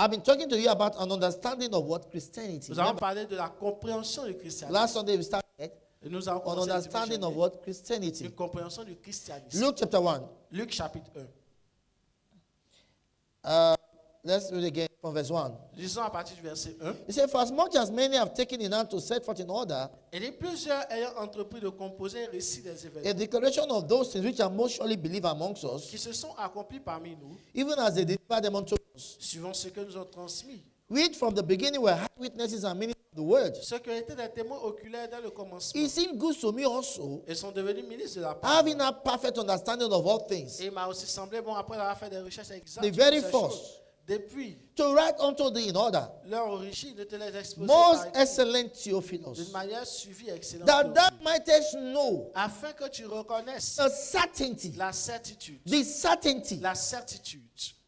I've been talking to you about an understanding of what Christianity. Nous avons parlé de la compréhension du christianisme. Last Sunday we started Et nous avons on commencé le understanding dimanche of dernier, what Christianity. une compréhension du christianisme. Luke chapter 1. Luc chapitre 1. Let's read again from verse 1. Lisons à partir du verset 1. He said, for as much as many have taken in hand to set forth in order Et les plusieurs ayant entrepris de composer un récit des a événements declaration of those things which are most surely believed amongst us, qui se sont accomplis parmi nous, even as they delivered them unto us, suivant ce que nous ont transmis. which from the beginning were eyewitnesses and ministers of the word. Ceux qui ont été des témoins oculaires dès le commencement. It seemed good to me also, Ils sont devenus ministres de la parole. having a perfect understanding of all things, Et il m'a aussi semblé bon, après avoir fait des recherches exactes the very sur ces first, choses, depuis to write unto thee in order, leur origine, de te les exposer most par écrit, excellent d'une Theophilus, manière suivie et excellente, that thou Théophile, mightest know afin que tu reconnaisses the certainty, la certitude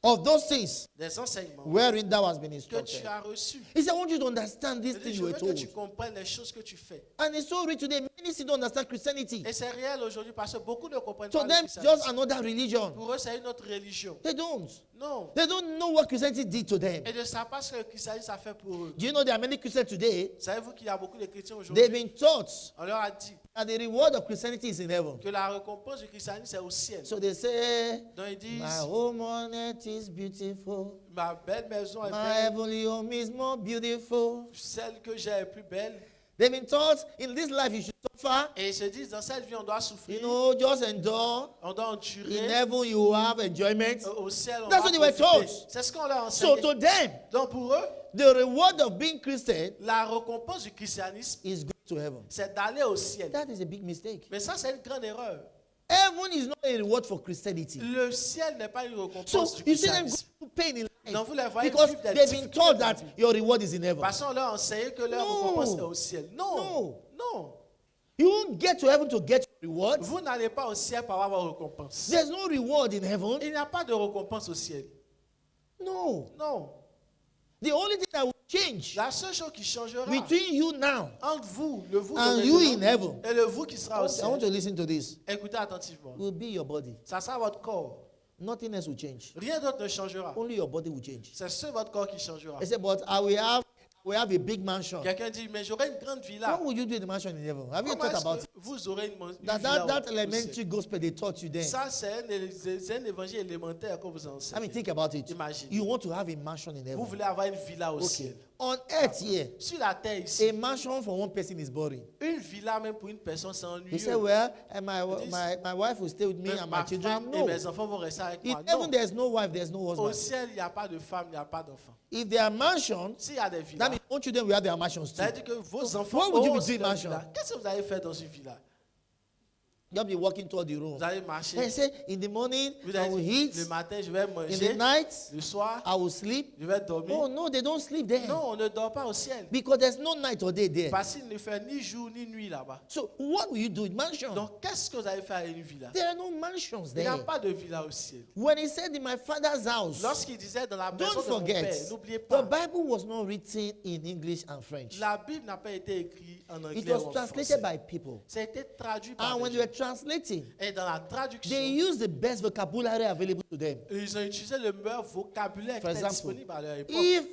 of those things des enseignements wherein thou hast been que instructed. tu as reçus. He said, I want you to understand these Je things you were veux que told. tu comprennes les choses que tu fais. And it's so rich today. Many still don't understand Christianity. Et c'est réel aujourd'hui parce que beaucoup ne comprennent To pas le them, it's christianisme. just another religion. Pour eux, c'est une autre religion. They don't. Non. They don't know what Christianity did to them. Et de savent pas ce que le christianisme a fait pour eux. Do you know there are many Christians today? Savez-vous qu'il y a beaucoup de chrétiens They've aujourd'hui? been taught On leur a dit that the reward of Christianity is in heaven. que la récompense du christianisme est au ciel. So they say, Donc ils disent, my home on earth is beautiful. ma belle maison est My belle, heavenly home is more beautiful. celle que j'ai est plus belle. They've been taught in this life you should suffer. Et ils se disent, dans cette vie, on doit You souffrir, know, just endure. on doit In endurer. heaven you have enjoyment. Au ciel, on That's va what they were profiter. taught. C'est ce qu'on leur So enseigne. to them, Donc pour eux, the reward of being Christian la récompense du christianisme, is going to heaven. c'est d'aller au ciel. That is a big mistake. Mais ça, c'est une grande erreur. Heaven is not a reward for Christianity. Le ciel n'est pas une So récompense du you see them christianisme. go to pain in Donc vous life les voyez because vivre des they've been difficultés told dans la that vie. your reward is in heaven. Parce qu'on leur a enseigné que leur No. récompense est au ciel. Non. No. Non. You won't get to heaven to get your reward. Vous n'allez pas au ciel pour avoir votre récompense. There's no reward in heaven. Il n'y a pas de récompense au ciel. No. Non. The only thing that will change La seule chose qui changera between you now entre vous, le vous de and you in maintenant, heaven, et le vous qui sera au I want ciel, to listen to this, écoutez attentivement. will be your body. Ça sera votre corps. Nothing else will change. Rien d'autre ne changera. Only your body will change. C'est seul votre corps qui changera. I said, but I will have a big mansion. Quelqu'un dit, mais j'aurai une grande villa. What will you do in the mansion in heaven? Have you Comment thought est-ce about que it? vous aurez une That, villa that au elementary ciel? gospel they taught you then. Ça, c'est un évangile élémentaire qu'on vous I mean, enseigne. think about it. Imagine. You want to have a mansion in Vous heaven. voulez avoir une villa au Okay. ciel. On earth here, Sur la terre ici, a mansion for one person is boring. une villa même pour une personne, c'est You say, ennuyeux. well, and my wife will stay with me and my Ma children. femme et No. mes enfants vont rester avec In moi. heaven, Non. there's no wife, there's no Au husband. ciel, il n'y a pas de femme, il n'y a pas d'enfant. If there are mansions, S'il y a des that villas, means all children will have their mansions too. ça veut dire que vos enfants What would you auront be aussi doing, leur mansion? villa. Qu'est-ce que vous allez faire dans une villa? You'll be walking toward the room. Vous allez They marcher. say, in the morning, Vous I allez will dire, eat. le matin, je vais In the manger. night, Le soir, I will sleep. je vais dormir. Oh, no, they don't sleep there. Non, on ne dort pas au ciel. Because there's no night or day there. Parce qu'il ne fait ni jour ni nuit là-bas. So what will you do in mansion? Donc, qu'est-ce que vous allez faire à une villa? There are no mansions Il n'y a there. pas de villa au ciel. When he said in my father's house, Lorsqu'il disait dans la maison don't de mon forget, père, n'oubliez the pas, Bible was not written in English and French. la Bible n'a pas été écrite en It anglais ou was en translated français. by people. Ça a été traduit par And des when they gens. were translating, Et dans la traduction, they used the best vocabulary available to them. ils ont utilisé le meilleur vocabulaire qui For était example, disponible à leur époque. if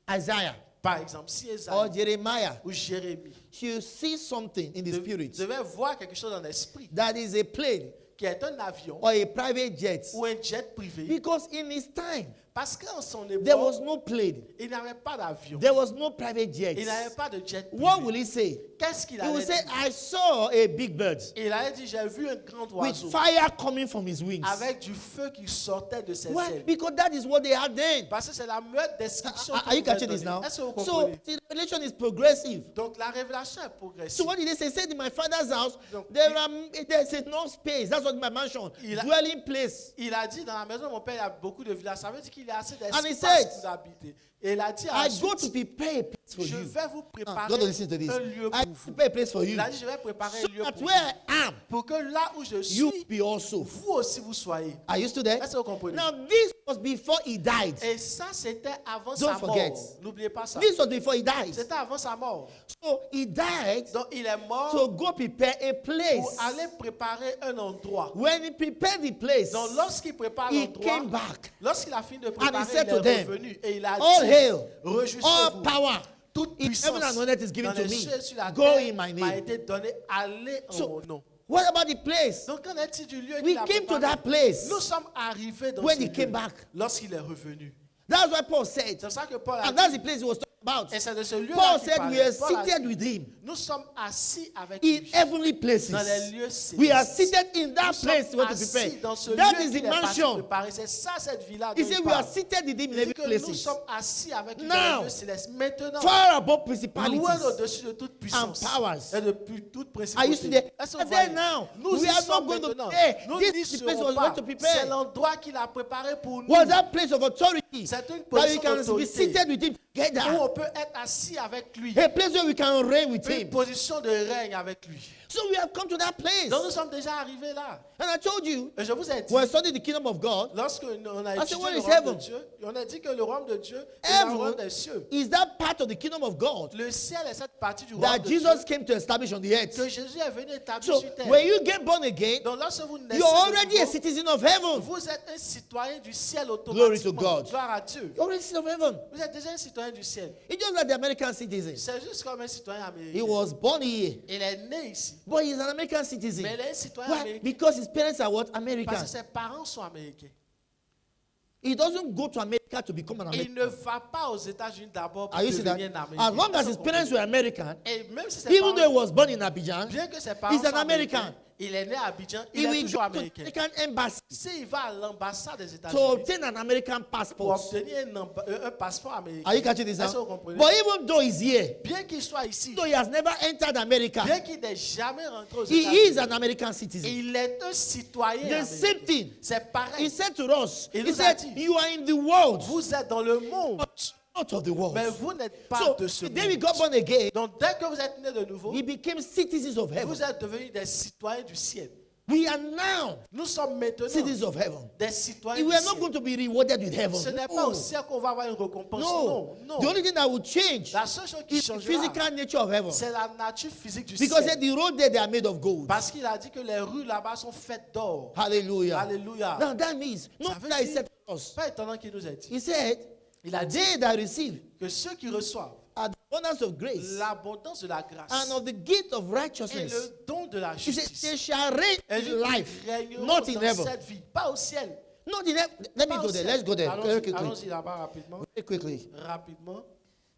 Isaiah Par exemple, si or Esaïe Jeremiah ou Jérémie should see something in the spirit devaient voir quelque chose dans l'esprit, that is a plane qui est un avion or a private jet, ou un jet privé, because in his time, parce qu'en son there was époque, no plane, il n'avait pas d'avion, there was no private jet. il n'avait pas de jet What privé. will he say? Qu'est-ce qu'il He will allait say, dire? I saw a big bird Il allait dire, j'ai vu un grand with oiseau fire coming from his wings. avec du feu qui sortait de ses Why? ailes. Because that is what they had then. Parce que c'est la meilleure description. Are que you vous pouvez catching this donner. now? Est-ce que vous So comprenez? the revelation is progressive. Donc la révélation est progressive. So what did they say? Said in my father's house, Donc, there's enough space. That's what my mansion, Il a- dwelling place. Il a dit, dans la maison de mon père, il y a beaucoup de villages. Ça veut dire qu'il y a assez And he d'espace said, pour habiter. Et il a dit I go to ensuite, prepare a place for je you. vais vous Ah, préparer God, listen to this. un lieu I pour vous. prepare a place for you. Il a dit, je vais préparer So un lieu that pour vous. where I am, Pour que là où je you suis, be also. vous aussi vous soyez. Are you still there? Est-ce que vous comprenez? Now this was before he died. Et ça, c'était avant Don't sa forget. mort. N'oubliez pas ça. This was before he died. C'était avant sa mort. So he died Donc il est mort to go prepare a pour place. aller préparer un endroit. When he prepared the place, Donc lorsqu'il prépare he l'endroit, came back. lorsqu'il a fini de préparé, said il to est them, revenu et il a all dit, hail, all réjouissez-vous. power Toute in puissance heaven and on earth is given dans to les me. cieux et sur la Go terre in my m'a name. été donné. Allez en So, mon nom. what about the place? Donc, qu'en est-il du lieu We qu'il a came to préparé? that place Nous sommes arrivés dans when ce he came lieu back. lorsqu'il est revenu. That's what Paul said. C'est pour ça que Paul a And that's dit, the place he was talking about. et c'est de ce lieu-là Paul qu'il said we are parlait. Paul a seated dit, with him nous sommes assis avec in lui heavenly places. dans les lieux célestes. We are seated in that Nous sommes place he went to assis prepare. dans ce That lieu is the qu'il est parti mansion. préparer. C'est ça, cette villa He dont said il we are parle. seated with him in Il dit heavenly que nous places. sommes assis avec lui Now, dans les lieux célestes. Maintenant, Far above loin principalities. au-dessus de toute puissance and powers. et de toute Are you principauté. seeing there? Est-ce que And vous then voyez? now, Nous we y are not sommes going to maintenant. there. Nous This n'y is the place serons was pas. going to C'est prepare. l'endroit qu'il a préparé pour nous. Was that place of authority C'est une that we position can be d'autorité seated with him où together. on peut être assis avec lui. A place where we can reign with Une him. position de règne avec lui. So we have come to that place. Donc nous sommes déjà arrivés là. And I told you, Et je vous ai dit, when I studied the kingdom of God, lorsque on a said, étudié what le is royaume de heaven? Dieu, on a dit que le royaume de Dieu est le heaven royaume des cieux. is that part of the kingdom of God Le ciel est cette partie du royaume that de Jesus Dieu came to establish on the earth. que Jésus est venu établir So sur terre. when you get born again, Donc lorsque vous naissez you're de already a nouveau, citizen of heaven. vous êtes un citoyen du ciel Glory to automatiquement. God. Gloire à Dieu. You're already a citizen of heaven. Vous êtes déjà un citoyen du ciel. It's just like the American citizen. C'est juste comme un citoyen He américain. was born here, Il est né ici. but he's an American citizen. Mais il est un citoyen Why? américain. Because his parents are what? Parce American. que ses parents sont américains. He doesn't go to America to become an Il American. ne va pas aux États-Unis d'abord pour Are you seeing that? devenir un américain. As long as his Vous parents comprenez? were American, Et même si ses even though he parents, was born in Abidjan, bien que ses parents he's an soient American. américains, il est né à Abidjan, he il est will toujours go to the américain. American embassy S'il va à l'ambassade des to États-Unis obtain an American pour passport. obtenir un passeport américain, Are you catching this est-ce que now? vous comprenez? But even though he's here, Bien qu'il soit ici, though he has never entered America, bien qu'il n'ait jamais rentré aux he is États-Unis, an American citizen. il est un citoyen The same américain. thing. C'est He pareil. said to us, Il he nous a said, dit, you are in the world, Vous êtes dans le monde, but not of the world. mais vous n'êtes pas So, de ce then we monde. got born again. Donc dès que vous êtes né de nouveau, We became citizens of heaven. vous êtes devenus des citoyens du ciel. We are now Nous sommes maintenant citizens of heaven. des citoyens We du are not ciel. going to be rewarded with heaven. Ce n'est pas No. au ciel qu'on va avoir une récompense. No. Non, non. The only thing that will change La seule chose qui is the changera, physical nature of heaven. c'est la nature physique du Because ciel. the road there, they are made of gold. Parce qu'il a dit que les rues là-bas sont faites d'or. Hallelujah. Alléluia. Now that means, no Ça veut that he dire- said to us. Pas étonnant qu'il nous ait dit. He said, Il a dit they that receive que ceux qui reçoivent are the abundance of grace l'abondance de la grâce and of the gift of et righteousness. le don de la He said, justice, they shall reign et in life, ils régneront not in dans heaven. cette vie, pas au ciel. Not in heaven. Let me Pas go au there. ciel. Let's go there very quickly. Allons-y là-bas rapidement. Very quickly. Rapidement.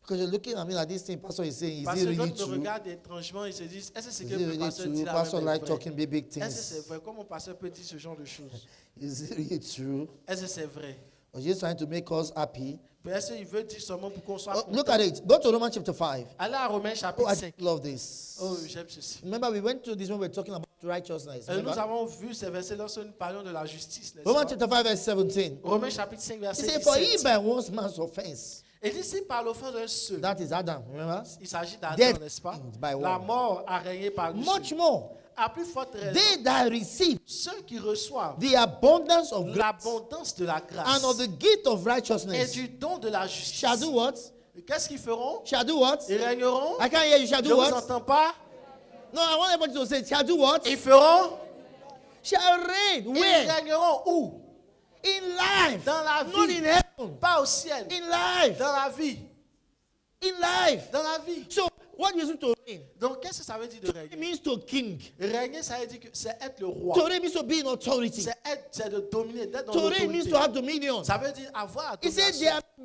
Because you're looking at me like this thing, Pastor is saying, is Parce it que really d'autres me true? regardent étrangement et se disent, est-ce que c'est Is que it le really pasteur dit true? la Pastor même like est talking vraie? big Est-ce que c'est things. vrai? Comment pasteur peut dire ce genre de choses? Is it really true? Est-ce que c'est vrai? Or just trying to make us happy? Est-ce qu'il veut dire seulement pour qu'on soit Oh, content? look at it. Go to Romans chapter 5. Allez à Romains Oh, chapitre I 5. love this. Oh, j'aime ceci. Remember, we went to this when we were talking about righteousness. Nous Remember? avons vu ces versets lorsque nous parlions de la justice, n'est-ce Romans pas? chapter 5, verse 17. Romains chapitre 5, He verset said, For he 17. by one man's offense, Et ici, par l'offense d'un seul, that is Adam, remember? il s'agit d'Adam, Death n'est-ce pas? by La one. mort a régné par lui Much seul. more, À plus forte raison, they that receive ceux qui reçoivent the abundance of grace l'abondance de la grâce and of the gift of et righteousness du don de la justice, shall do what? qu'est-ce qu'ils feront? Shall do what? Ils régneront? I can't hear you. Shall Je do ne vous what? entends pas. No, I want everybody to say, shall do what? Ils feront? Shall reign. Ils Where? régneront où? In life. Dans la Not vie. in heaven. Pas au ciel. In life. Dans la vie. In life. Dans la vie. So, what is it to reign? Donc, qu'est-ce que ça veut dire de It régner? means to king. Régner, ça veut dire que c'est être le roi. To reign means to be in authority. C'est de dominer, d'être dans To reign means l'autorité. to have dominion. Ça veut dire avoir la He said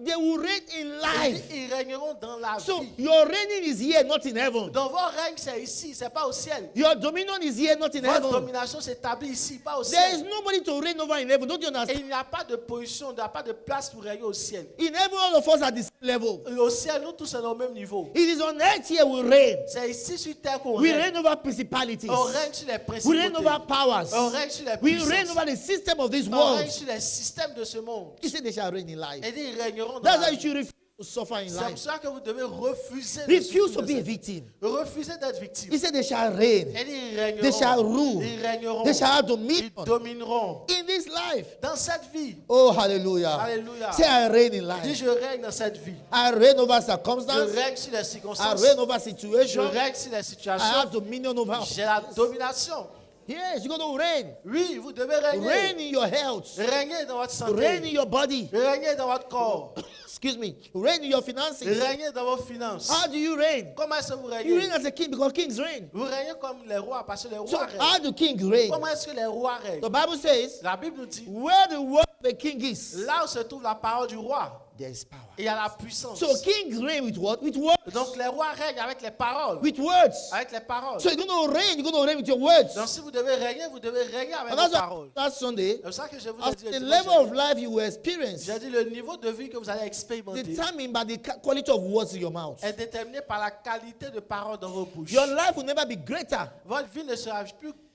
they will reign in Il life. dit, ils régneront dans la So, vie. your reigning is here, not in heaven. Donc, votre règne, c'est ici, c'est pas au ciel. Your dominion is here, not in Votre heaven. domination s'établit ici, pas au There is ciel. nobody to reign over in heaven. Don't you Et understand? il n'y a pas de position, il n'y a pas de place pour régner au ciel. In heaven, all of us are at the same level. Et au ciel, nous tous sommes au même niveau. It is on earth here we reign. C'est ici sur terre qu'on We règne. reign over principalities. On règne sur les We reign principautés. over powers. On règne sur les We reign puissances. over the system of this On world. règne sur les systèmes de ce monde. He said they shall reign in life. Et ils régneront dans That's la why you vie. should refuse to suffer in C'est pour life. ça que vous devez refuser de Refuse souffrir to de be a cette- victim. Refuser d'être victime. He said they shall reign. Et ils régneront. They shall rule. Ils régneront. They shall have Ils dominion domineront. in this life. Dans cette vie. Oh, hallelujah. Alléluia. Say I reign in Dis, life. je règne dans cette vie. I reign over Je circumstances. règne sur les I circonstances. reign over Je situations. règne sur les I situations. have dominion over. J'ai la domination. Yes, you're going to reign. Oui, vous devez Reign régner. in your health. Régner dans votre Reign in santé. your body. Régner dans votre corps. Excuse me. Reign in your finances. Régner dans vos finances. How do you reign? Comment est-ce que vous You régnez? reign as a king because kings reign. Vous régnez comme les rois parce que les So rois règnent. how do kings reign? Comment est-ce que les rois règnent? The Bible says, La Bible nous dit, where the word of a king is, là où se trouve la parole du roi, there is power. il y a la puissance. So kings reign with what? With words. Donc les rois règnent avec les paroles. With words. Avec les paroles. So you're going to reign. You're going to reign with your words. Donc si vous devez régner avec And vos that's paroles. why last Sunday, C'est pour ça que je vous ai dit, after the level of life you will experience, j'ai dit le niveau de vie que vous allez expérimenter determined by the quality of words in your mouth. est déterminé par la qualité de paroles dans vos bouches. Your life will never be greater Votre vie ne sera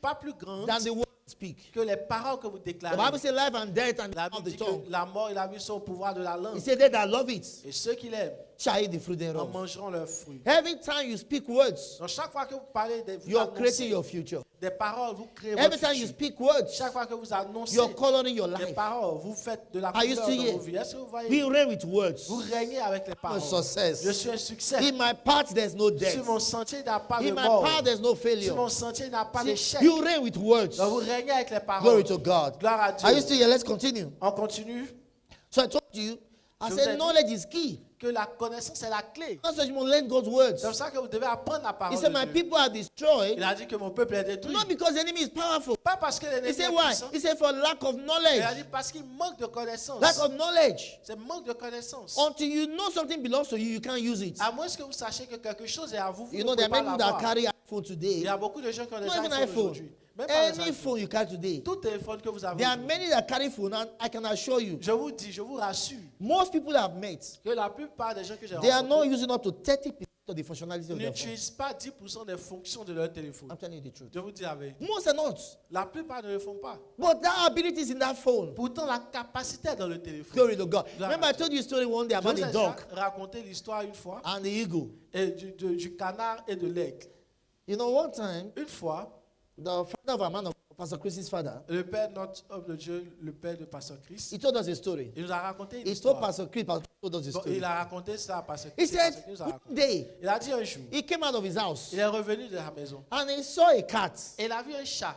pas plus grande than the words you speak. que les paroles que vous The déclarez. Bible says life and death and the La power of Bible the dit tongue. que la mort et la vie sont au pouvoir de la He langue. said they that love it Et ceux qui l'aiment shall eat the fruit en thereof. mangeront leurs fruits. Every time you speak words, Donc chaque fois que vous parlez, vous you're annoncez creating your future. des paroles, vous créez Every votre time you futur. speak words, Chaque fois que vous annoncez you're coloring your des life. paroles, vous faites de la Are you couleur still dans here? vos vies. Est-ce que vous voyez? We reign with words. Vous régnez avec les I'm a paroles. success. Je suis un succès. In my path, there's no death. Sur mon sentier, il n'y a pas de In my mort. path, there's no Sur failure. mon sentier, il n'y a pas See, d'échec. you reign with words. Donc vous régnez avec les paroles. Glory to God. Gloire à Are you Dieu. still here? Let's continue. On continue. So I told you, I Je vous ai said dit knowledge is key. que la connaissance est la clé. That's why you must learn God's words. C'est pour ça que vous devez apprendre la He parole said, de my Dieu. people are destroyed, Il a dit que mon peuple est détruit. not because the enemy is powerful. Pas parce que He l'ennemi said, est why? puissant. He said, for lack of Il a knowledge. dit parce qu'il manque de connaissance. Lack of knowledge. C'est manque de connaissance. Until you know something belongs to you, you can't use it. À moins que vous sachiez que quelque chose est à vous, vous You ne know, there pouvez are pas many people that l'avoir. carry iPhone Il today. y a beaucoup de gens qui ont des Not even iPhones iPhone. aujourd'hui. Même pas les Any iPhones. phone you carry today. Tout téléphone que vous avez There are aujourd'hui. many that carry phone, and I can assure you, Je vous dis, je vous rassure most people I've met, que la plupart des gens que j'ai they are not rencontrés using up to 30% of the functionality of their phone. n'utilisent pas 10% des fonctions de leur téléphone. I'm telling you the truth. Je vous dis la vérité. Most are not. La plupart ne le font pas. But that ability is in that phone. Pourtant, la capacité est dans le téléphone. Glory to God. Gloire Remember, à I told you a story one day Je about vous ai the déjà dog raconté l'histoire une fois and the eagle. et du canard et de l'aigle. You know, one time, Une fois, the father of a man of Pastor Chris's father, le père, notre homme de Dieu, le père de Pasteur Christ, he told us a story. il nous a raconté une He told histoire. Pastor Chris, Pastor told us a Bon, story. il a raconté ça à Pasteur He Christ. et Pasteur said, Christ nous a one raconté. day, Il a dit un jour, he came out of his house il est revenu de la maison and he saw a cat. et il a vu un chat.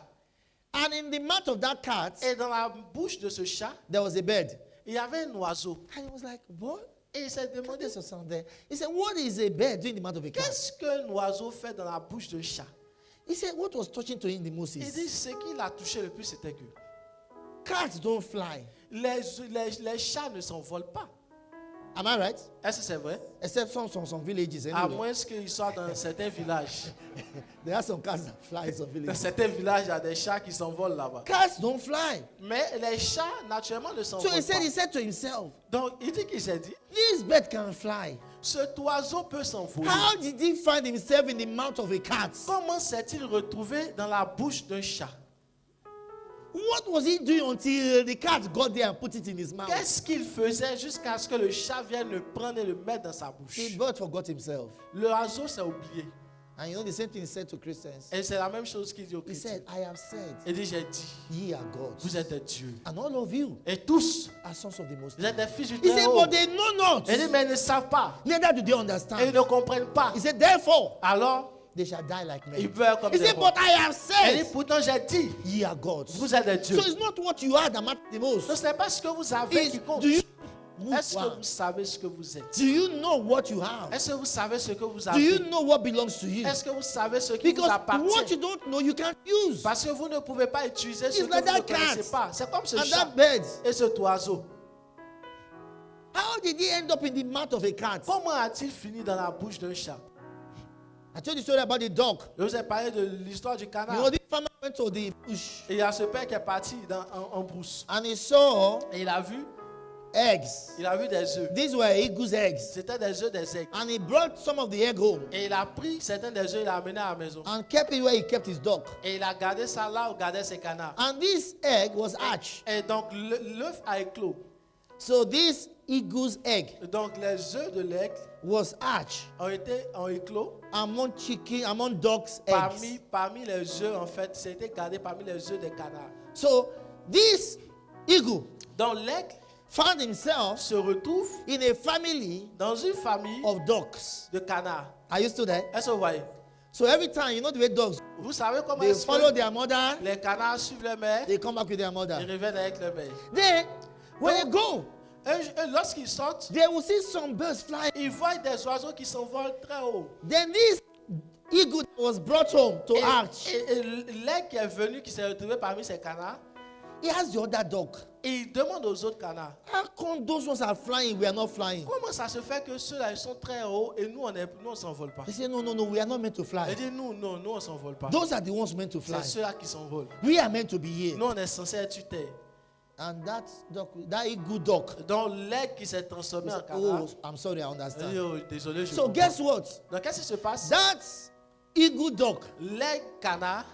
And in the mouth of that cat, Et dans la bouche de ce chat, there was a bird. il y avait un oiseau. And he was like, what? Et il s'est demandé, There's a sound there. He said, what is a bird doing in the mouth of a cat? qu'est-ce qu'un oiseau fait dans la bouche d'un chat? He said, what was touching to him the most Il is dit, ce qui l'a touché le plus, c'était que cats don't fly. les chats ne s'envolent pas. Am I right? Est-ce que c'est vrai? Except some villages À anyway. moins qu'ils soient dans certains villages. There are some cats that fly in some Dans villages. certains villages, il y a des chats qui s'envolent là-bas. Cats don't fly. Mais les chats, naturellement, ne So s'envolent he pas. said to himself, Donc, il dit qu'il s'est dit, this bird can fly. cet oiseau peut s'envoler. How did he find himself in the mouth of a cat? Comment s'est-il retrouvé dans la bouche d'un chat? What was he doing until the cat got there and put it in his mouth? Qu'est-ce qu'il faisait jusqu'à ce que le chat vienne le prendre et le mettre dans sa bouche? The bird forgot himself. L'oiseau s'est oublié. And you know the same thing he said to Christians. Et c'est la même chose qu'il dit aux He chrétiens. said, I have said, Il dit, j'ai dit, ye are gods. vous êtes des dieux. And all of you Et tous, are sons of the Most vous êtes High. des fils du He said, Très-Haut. but they know not. Il dit, mais ils ne savent pas. Neither do they Et ils understand. ne comprennent pas. He said, therefore, Alors, they shall die like ils men. meurent comme He des said, morts. but I have Il dit, said, pourtant j'ai dit, ye are gods. vous êtes des dieux. So it's not what you are that matters the most. Donc ce n'est pas ce que vous avez It's, qui compte. do you, Est-ce que vous savez ce que vous êtes? do you know what you have? Est-ce que vous savez ce que vous Do you avez? know what belongs to you? Est-ce que vous savez ce qui vous Because what appartient? you don't know, you can't use. Parce que vous ne pouvez pas utiliser ce It's que like vous ne that cat. connaissez pas. C'est comme ce And chat that bird, et cet oiseau. how did he end up in the mouth of a cat? Comment a-t-il fini dans la bouche d'un chat? I told you the story about the dog. Je vous ai parlé de l'histoire du You canard. know, this farmer went to the bush Et il y a ce père qui est parti en brousse. and he saw Et il a vu eggs. des œufs. These were eagle's eggs. C'était des œufs des aigles. And he brought some of the egg home Et il a pris certains des œufs et l'a amené à la maison. and kept it where he kept his dog. Et il a gardé ça là où il gardait ses canards. And this egg was hatched. Et donc l'œuf a éclos. So this eagle's egg Donc les œufs de l'aigle was hatched ont éclos among dogs' eggs. parmi les œufs en fait. C'était gardé parmi les œufs des canards. So this eagle Donc l'aigle found himself se retrouve in a family dans une famille of dogs. de canards. Are you still there? Est-ce que vous voyez? So every time, you know the way dogs, Vous savez comment they est-ce follow que their mother, les canards suivent leur mère, they come back with their ils mother. reviennent avec leur mère. Then, when they go, Et lorsqu'ils sortent, they will see some birds flying. ils voient des oiseaux qui s'envolent très haut. Then this eagle that was brought home to hatch, Et l'aigle qui est venu, qui s'est retrouvé parmi ces canards, he asked the other dog, et il demande aux autres canards, how come those ones are flying, we are not flying? comment ça se fait que ceux-là ils sont très hauts et nous on s'envole pas? They say, no, we are not meant to Il fly. dit nous on s'envole pas. Those are the ones meant to fly. C'est ceux-là qui s'envolent. We are meant to be here. Nous on est censé être sur terre. And that eagle dog, Donc l'aigle qui s'est transformé en oh, canard. I'm sorry, I Il dit, understand. oh, désolé, je So comprends. guess what? Donc qu'est-ce qui se passe? That eagle dog L'aigle canard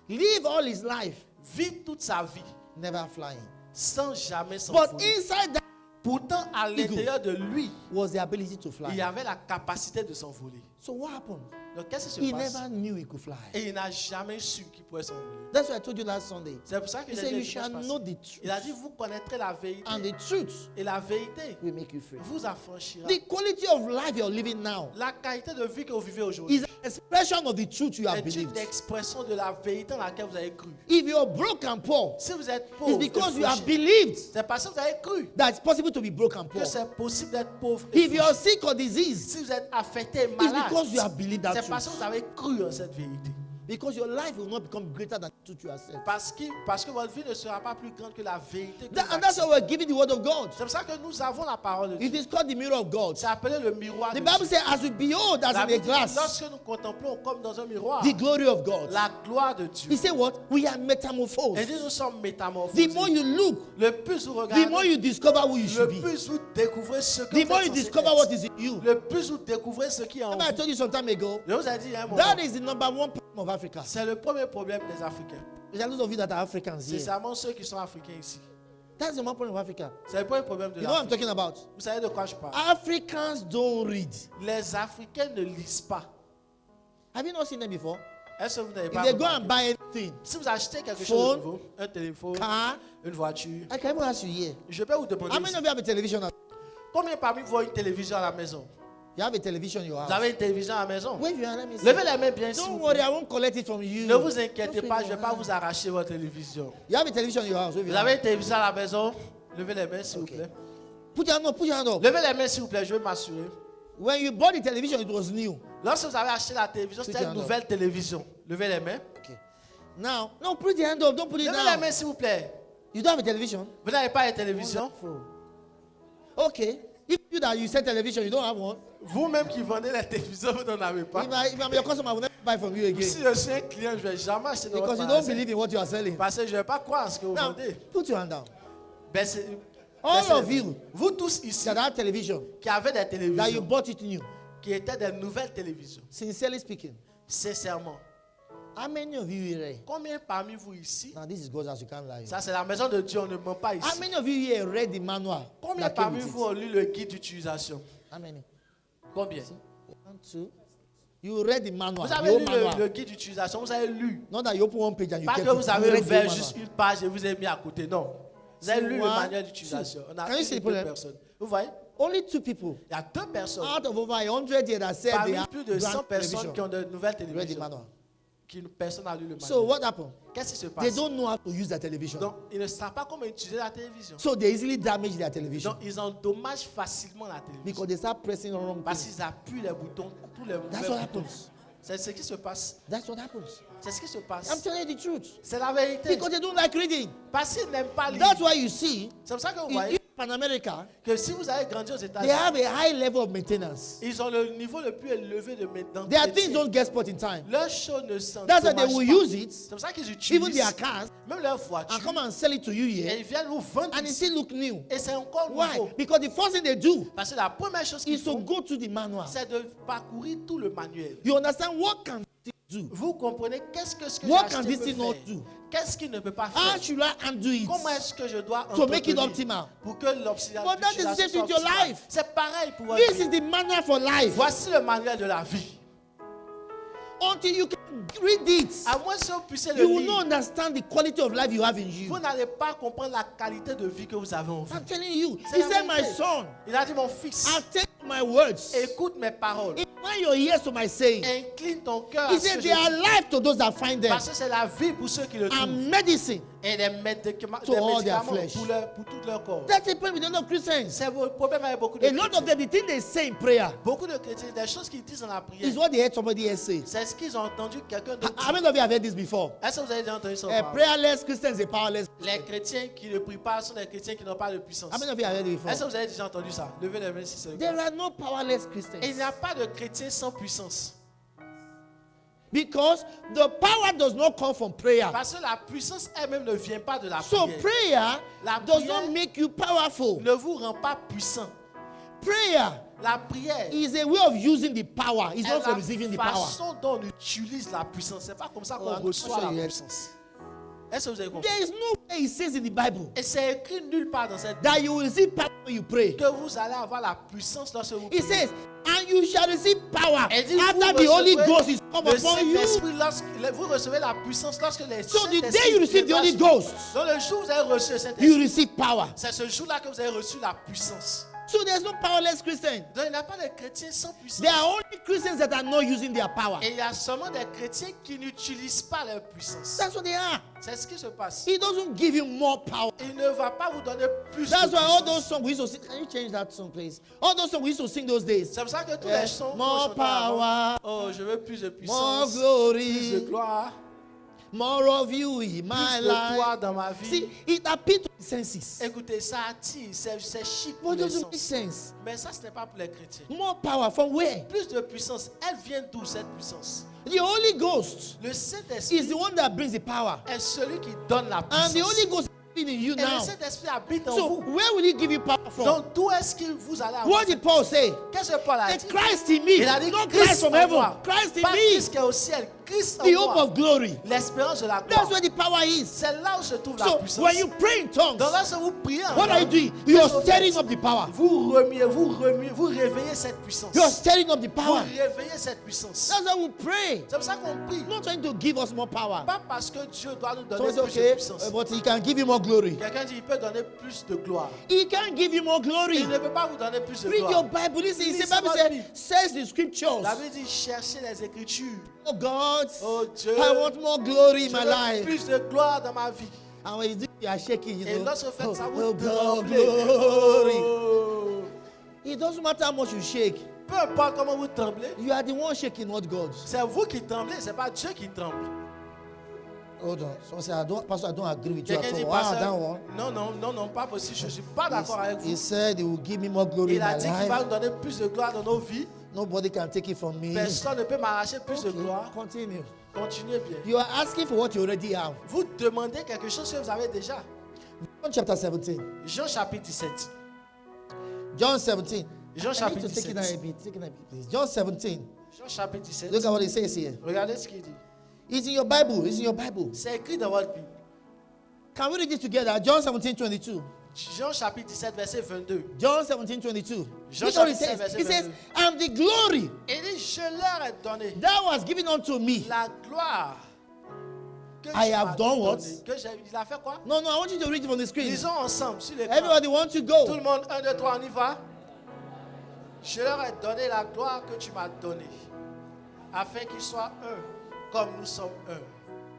live all his life vit toute sa vie never flying. sans jamais But s'envoler. inside that Pourtant, à l'intérieur de lui, was the ability to il y fly. avait la capacité de s'envoler. So what happened? Donc qu'est-ce qui se He passe? never knew he could fly. Et il n'a jamais su qu'il pouvait s'envoler. That's what I told you last Sunday. C'est pour ça que He j'ai said, dit you dimanche shall passé. know the truth, Il a dit, vous connaîtrez la vérité. and the truth Et la vérité will make you free. vous affranchira. The quality of life you're living now La qualité de vie que vous vivez aujourd'hui is an expression of the truth you have est une believed. expression de la vérité en laquelle vous avez cru. If you're broke and poor, Si vous êtes it's pauvre, because et you have fauché, believed c'est parce que vous avez cru that it's possible to be broke and poor. que c'est possible d'être pauvre et If you're fauché. sick or diseased, Si vous êtes affecté et it's malade, because you have believed that c'est parce que truth. vous avez cru en cette vérité. Because your life will not become greater than the truth you accept. Parce que votre vie ne sera pas plus grande que la vérité. Que vous And that's acceptez. why we're giving the word of God. C'est pour ça que nous avons la parole de Dieu. It is called the mirror of God. C'est appelé le miroir The de Bible Dieu. says, as we behold as La in a Bible dit, glass lorsque nous contemplons comme dans un miroir the glory of God, la gloire de he Dieu, said what? We are et metamorphosed. dit nous sommes The métamorphosés. more you look, Le plus vous the more regardez, you discover who you le should be. plus vous découvrez ce que The vous more êtes you censé discover être. what is in you. Le plus vous découvrez ce qui est en Remember I vous. told you some time ago, Je vous ai dit un moment, that is the number one problem of Africa. c'est le premier problème des Africains. There's a lot of you that are Africans C'est here. seulement ceux qui sont africains ici. That's the number one problem of Africa. C'est le premier problème de You know what I'm l'Afrique. talking about? Vous savez de quoi je parle? Africans don't read. Les Africains ne lisent pas. Have you not seen them before? Est-ce que vous n'avez If pas they go remarqué? and buy anything, Si vous achetez quelque chose Phone, de nouveau, un téléphone, car, une voiture, I can even ask you here. je peux vous demander How many ici, of you have a television? combien parmi vous ont une télévision à la maison? You have a television in your Vous house. avez une télévision à la maison? Wave your hand, let me see. Levez les mains bien s'il Don't vous worry, plaît. I won't collect it from you. Ne vous inquiétez Don't pas, wave je ne your vais pas hand. vous arracher votre télévision. You have a television in your house. Wave Vous your avez hand. une télévision à la maison? Levez les mains s'il Okay. vous plaît. Put your hand up. Put your hand up. Levez les mains s'il vous plaît, je vais m'assurer. When you bought the television, it was new. Lorsque vous avez acheté la télévision, c'était Put une your hand nouvelle télévision. Levez les mains. Okay. Now, no, put your hand up. Don't put it Levez les down. mains s'il vous plaît. You don't have a television? Vous n'avez pas de télévision? Wonderful. Okay. If you that you sell television, you don't have one. Vous-même qui vendez la télévision, vous n'en avez pas. If I'm your customer, I will never buy from you again. Si je suis un client, je ne vais jamais acheter dans Because votre you don't magasin. believe in what you are selling. Parce que je ne vais pas croire à ce que vous Now, vendez. put your hand down. Ben, c'est- All ben, of c'est- you Vous tous ici that have television, qui avez des that you télévisions, bought it new, qui étaient des nouvelles télévisions, sincerely speaking, sincèrement, how many of you here? combien parmi vous ici, Now, this is God's house, you can't lie. ça c'est la maison de Dieu, on ne ment pas How ici. many of you here read the manual? Combien that came parmi with it? vous ont lu le guide d'utilisation? How many? Combien? 1, 2. You read the manual. Vous The avez whole lu manual. le guide d'utilisation, vous avez lu. Not that you open one page and you Pas kept que it. vous You avez read the ouvert whole juste manual. une page et vous avez mis à côté. Non. Vous avez See, lu le one, manual d'utilisation. On a Can you une see the deux problem? personnes. Vous voyez? Only 2 people Il y a deux personnes. out of over 100 here that said Parmi they have plus de 100 brand personnes television. qui ont de nouvelles Read the télévisions, manual. qui personne n'a lu le So manuel. what happened? Qu'est-ce qui se They passe? don't know how to use their television. Donc, ils ne savent pas comment utiliser la télévision. So they easily damage their television Donc, ils endommagent facilement la télévision. because they start pressing on wrong Parce things. qu'ils appuient les boutons, tous les That's mauvais what boutons. happens. C'est ce qui se passe. That's what happens. C'est ce qui se I'm passe. telling you the truth. C'est la vérité. Because they don't like reading. Parce qu'ils n'aiment pas lire. That's why you see C'est pour ça que vous in voyez Europe and America, que si vous avez grandi aux they États-Unis, have a high level of maintenance. ils ont le niveau le plus élevé de Their things maintenance. don't get spoiled in time. Leurs choses ne s'endommagent That's why they will pas. use it, C'est pour ça qu'ils even utilisent their cars, même leur and voiture come and sell it to you et here, ils viennent vous vendre and it ici. still look new. Et c'est encore Why? nouveau. Because the first thing they do Parce que la première chose qu'ils is to font, go to the manual. c'est de parcourir tout le manuel. You understand what can this do? Vous comprenez qu'est-ce que ce que What j'ai can acheté this peut thing not faire? do? Qu'est-ce qu'il ne peut pas How faire? should I undo it? Comment est-ce que je dois To make it entretenir optimal. pour que l'utilisation But that is the same with your life. C'est pareil pour votre This vie. is the manual for life. Voici le manuel de la vie. Until you can read it, À moins que vous puissiez le you will not lire, understand the quality of life you have in you. vous n'allez pas comprendre la qualité de vie que vous avez en vous. I'm telling you. C'est He la said, my vérité. son, Il a dit, mon fils, I'll take my words. Écoute mes paroles. Incline your ears to my saying. Incline ton cœur à He ce que said, je they are dis. life to those that find them, Parce que c'est la vie pour ceux qui le trouvent. and medicine. Et des médicaments, To all their pour flesh. pour tout leur corps. That's the point with a lot of Christians. C'est le problème avec beaucoup de A lot of chrétiens. them, the thing they say in prayer Beaucoup de chrétiens, des choses qu'ils disent dans la prière, is what they heard somebody else say. c'est ce qu'ils ont entendu quelqu'un d'autre How dire. many of you have heard this before? Est-ce que vous avez déjà entendu ça? auparavant? Prayerless Christians are powerless. Les chrétiens qui ne prient pas sont des chrétiens qui n'ont pas de puissance. How many of you have heard it Est-ce que before? vous avez déjà entendu ça? Levez les mains si c'est le cas. There are no powerless Et il Christians. n'y a pas de chrétiens sans puissance. Because the power does not come from prayer. Parce que la puissance elle-même ne vient pas de la So prière. prayer La does prière not make you powerful. ne vous rend pas puissant. Prayer La prière is a way of using the power. It's est not for la receiving the power. façon dont on utilise la puissance. C'est pas comme ça qu'on I'm reçoit sure la you have- puissance. Est-ce que vous avez compris? There is no way it says in the Bible Et c'est écrit nulle part dans cette Bible that you will receive power when you pray. que vous allez avoir la puissance lorsque vous It priez. says, and you shall receive power Elle dit, after vous the Holy recevrez Ghost is come le upon you. Saint-Esprit vous recevez la puissance lorsque les So the Saint-Esprit day you receive the viendra Holy sur vous. Ghost, Dans le jour où vous avez reçu le you Saint-Esprit, receive power. c'est ce jour-là que vous avez reçu la puissance. So there's no powerless Christian. Donc il n'y a pas de chrétiens sans puissance. There are only Christians that are not using their power. Et il y a seulement des chrétiens qui n'utilisent pas leur puissance. That's what they are. C'est ce qui se passe. He doesn't give you more power. Il ne va pas vous donner plus That's de why all those puissance. songs we used to sing. Can you change that song, please? All those songs we used to sing those days. C'est pour ça que tous Yeah. les sons More qu'on chantait avant, power. oh, je veux plus de More puissance, plus de glory, gloire, more of you in plus my de toi life. dans ma vie. See, it appeals to the senses. Écoutez, ça attire, c'est chic pour But it les doesn't make sens. sense. Mais ça, ce n'est pas pour les chrétiens. More power from where? Plus de puissance, elle vient d'où cette puissance? The Holy Ghost Le is Saint-Esprit the one that brings the power. est celui qui donne la And puissance. the Holy Ghost is in you Et le now. Saint-Esprit habite en So vous. where will he give you power from? Donc, d'où est-ce que vous allez avoir What did Paul say? Qu'est-ce que Paul a A dit? Christ in me. Il a dit Not Christ Christ from en heaven. moi. Christ in Pas me. Christ qui est au ciel, Christ en The hope moi. of glory. L'espérance de la gloire. That's where the power is. C'est là où se trouve la So puissance. when you pray in tongues, Donc lorsque vous priez en what are you langue, doing? qu'est-ce You're que vous stirring faites? up the power. Vous réveillez cette puissance. You're stirring up the Vous power. réveillez cette puissance. That's why we pray. C'est pour ça qu'on prie. Not trying to give us more power. Pas parce que Dieu doit nous So donner it's plus de okay, puissance. but he can give you more glory. Quelqu'un dit il peut donner plus de gloire. He can give you more glory. Il ne peut pas vous donner plus de Read your gloire. Bible. Listen, Lisez the Bible votre says, Bible. says the scriptures. La Bible dit cherchez les Écritures. Oh God, Oh Dieu, I want more glory in je my veux life. plus de gloire dans ma vie. And when you do, you are shaking, you Et know. lorsque vous faites ça, vous Oh God, tremblez. glory. Oh. It doesn't matter how much you shake. Peu importe comment vous tremblez, You are the one shaking, not God. c'est vous qui tremblez, c'est pas Dieu qui tremble. Hold on. Someone say, Pastor, I don't agree with you Quelqu'un at dit all. pasteur, That one. non, pas possible, je ne suis pas d'accord avec He vous. said he will give me more glory Il in a my dit qu'il va life. nous donner plus de gloire dans nos vies. Nobody can take it from me. Personne ne peut m'arracher plus de Okay, gloire. continue. Continuez bien. You are asking for what you already have. Vous demandez quelque chose que vous avez déjà. John chapter 17. Jean chapitre 17. John 17. Jean I need chapitre to take it down a 17. bit. Take it down a bit, please. John 17. Jean chapitre 17. Look at what it says here. Regardez ce qu'il dit. It's in your Bible. It's in your Bible. C'est écrit dans votre Bible. Can we read this together? John 17, 22. Jean chapitre 17, verset 22. John 17, 22. Jean Look at what it chapitre 17, says. verset It says, 22. and the glory Il dit, je leur ai donné that was given unto me. la gloire que I tu have m'as done what? donnée. Il a fait quoi? No, I want you to read it from the screen. Lisons ensemble sur l'écran. Everybody wants to Tout go. le monde, 1, 2, 3, on y va. Je leur ai donné la gloire que tu m'as donnée, afin qu'ils soient un, comme nous sommes un.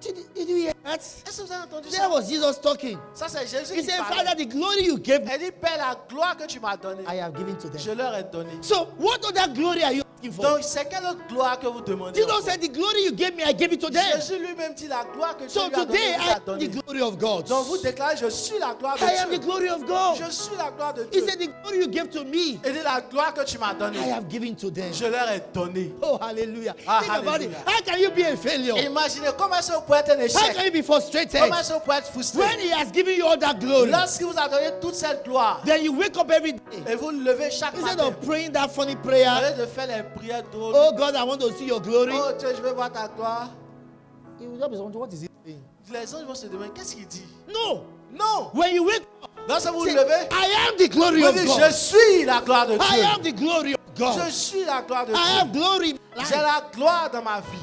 Did you hear that? Est-ce que vous avez entendu There ça? was Jesus talking. Ça, c'est Jésus He qui said, parlait. Father, the glory you gave me, Elle dit, Père, la gloire que tu m'as donnée, I have given to them. je leur ai donné. So, what other glory are you asking for? Donc, c'est quelle autre gloire que vous demandez? Jesus encore? said, the glory you gave me, I gave it to them. Jésus lui-même dit la gloire que Dieu So lui a donnée, today, il I l'a am the donnée. glory of God. Donc, vous déclarez, je suis la gloire de I am the Dieu. glory of God. Je suis la gloire de He Dieu. said, the glory you gave to me, Et dit, la gloire que tu m'as donnée, I have given to them. je leur ai donnée. Oh, hallelujah. Ah, Think about it. hallelujah. How can you be a failure? Imaginez comment est-ce que vous pouvez être un How can échec. you be frustrated? Comment est-ce que vous pouvez être frustré. When he has given you all that glory, Lorsqu'il vous a donné toute cette gloire, then you wake up every day. et vous levez chaque Instead matin, of praying that funny au prayer, lieu de faire les prières drôles, oh God, I want to see your glory. oh Dieu, je veux voir ta gloire, You will just be wondering, what is he saying? les anges vont se demander, qu'est-ce qu'il dit? No. Non. When you wake up, Lorsque vous vous say, levez, I am the glory vous of dites, God. je suis la gloire de I am Dieu. the glory of Je God. suis la gloire de I Dieu. have glory in my J'ai life. la gloire dans ma vie.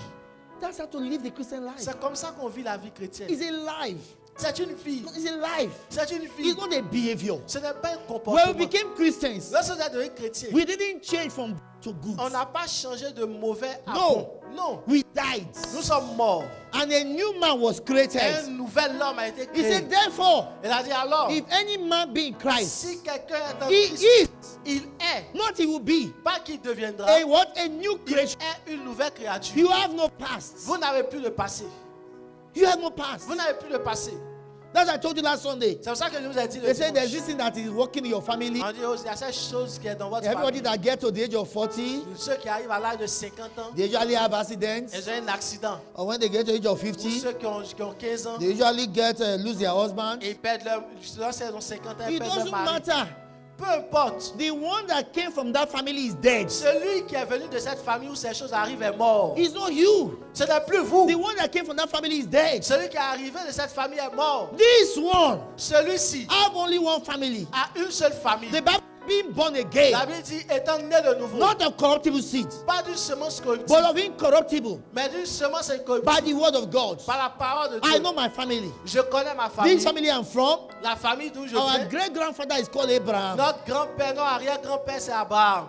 That's how to live the Christian life. C'est comme ça qu'on vit la vie chrétienne. It's a life. C'est une vie. It's a life. C'est une vie. It's not a behavior. Ce n'est pas un When comportement. we became Christians, Lorsque vous êtes devenu chrétien, we didn't change from bad to good. on n'a pas changé de mauvais à No. bon. Non. We died. Nous sommes morts. And a new man was created. Un nouvel homme a été He créé. said, therefore, Il a dit alors, if any man be in Christ, si quelqu'un est en he Christ, is, il est, not he will be, pas qu'il deviendra, a what? A new il creation. est une nouvelle créature. You have no past. Vous n'avez plus de passé. You have no past. Vous n'avez plus de passé. That's what I told you last Sunday. C'est pour ça que je vous ai dit le They said there's dimanche. this thing that is working in your family. On dit, oh, il y a cette chose qui est dans votre Everybody famille. that gets to the age of 40, Ceux qui arrivent à l'âge de 50 ans, they usually have accidents. ils ont un accident. Or when they get to the age of Ou 50, ceux qui ont 15 ans, they usually lose their husband. et ils perdent leur... Lorsqu'ils ont 50 ans, ils It perdent leur doesn't mari. matter. Peu importe. The one that came from that family is dead. Celui qui est venu de cette famille où ces choses arrivent est mort. It's not you. Ce n'est plus vous. The one that came from that family is dead. Celui qui est arrivé de cette famille est mort. This one Celui-ci have only one family. a une seule famille. The Bible being born La again, Bible dit étant né de nouveau. not a corruptible seed, Pas d'une semence but corruptible, of incorruptible, mais d'une semence by incorruptible. the word of God. Par la parole de I Dieu. know my family. Je connais ma famille. This family I'm from, La famille d'où je our viens. great grandfather is called Abraham. Notre grand-père, notre arrière-grand-père, c'est Abraham.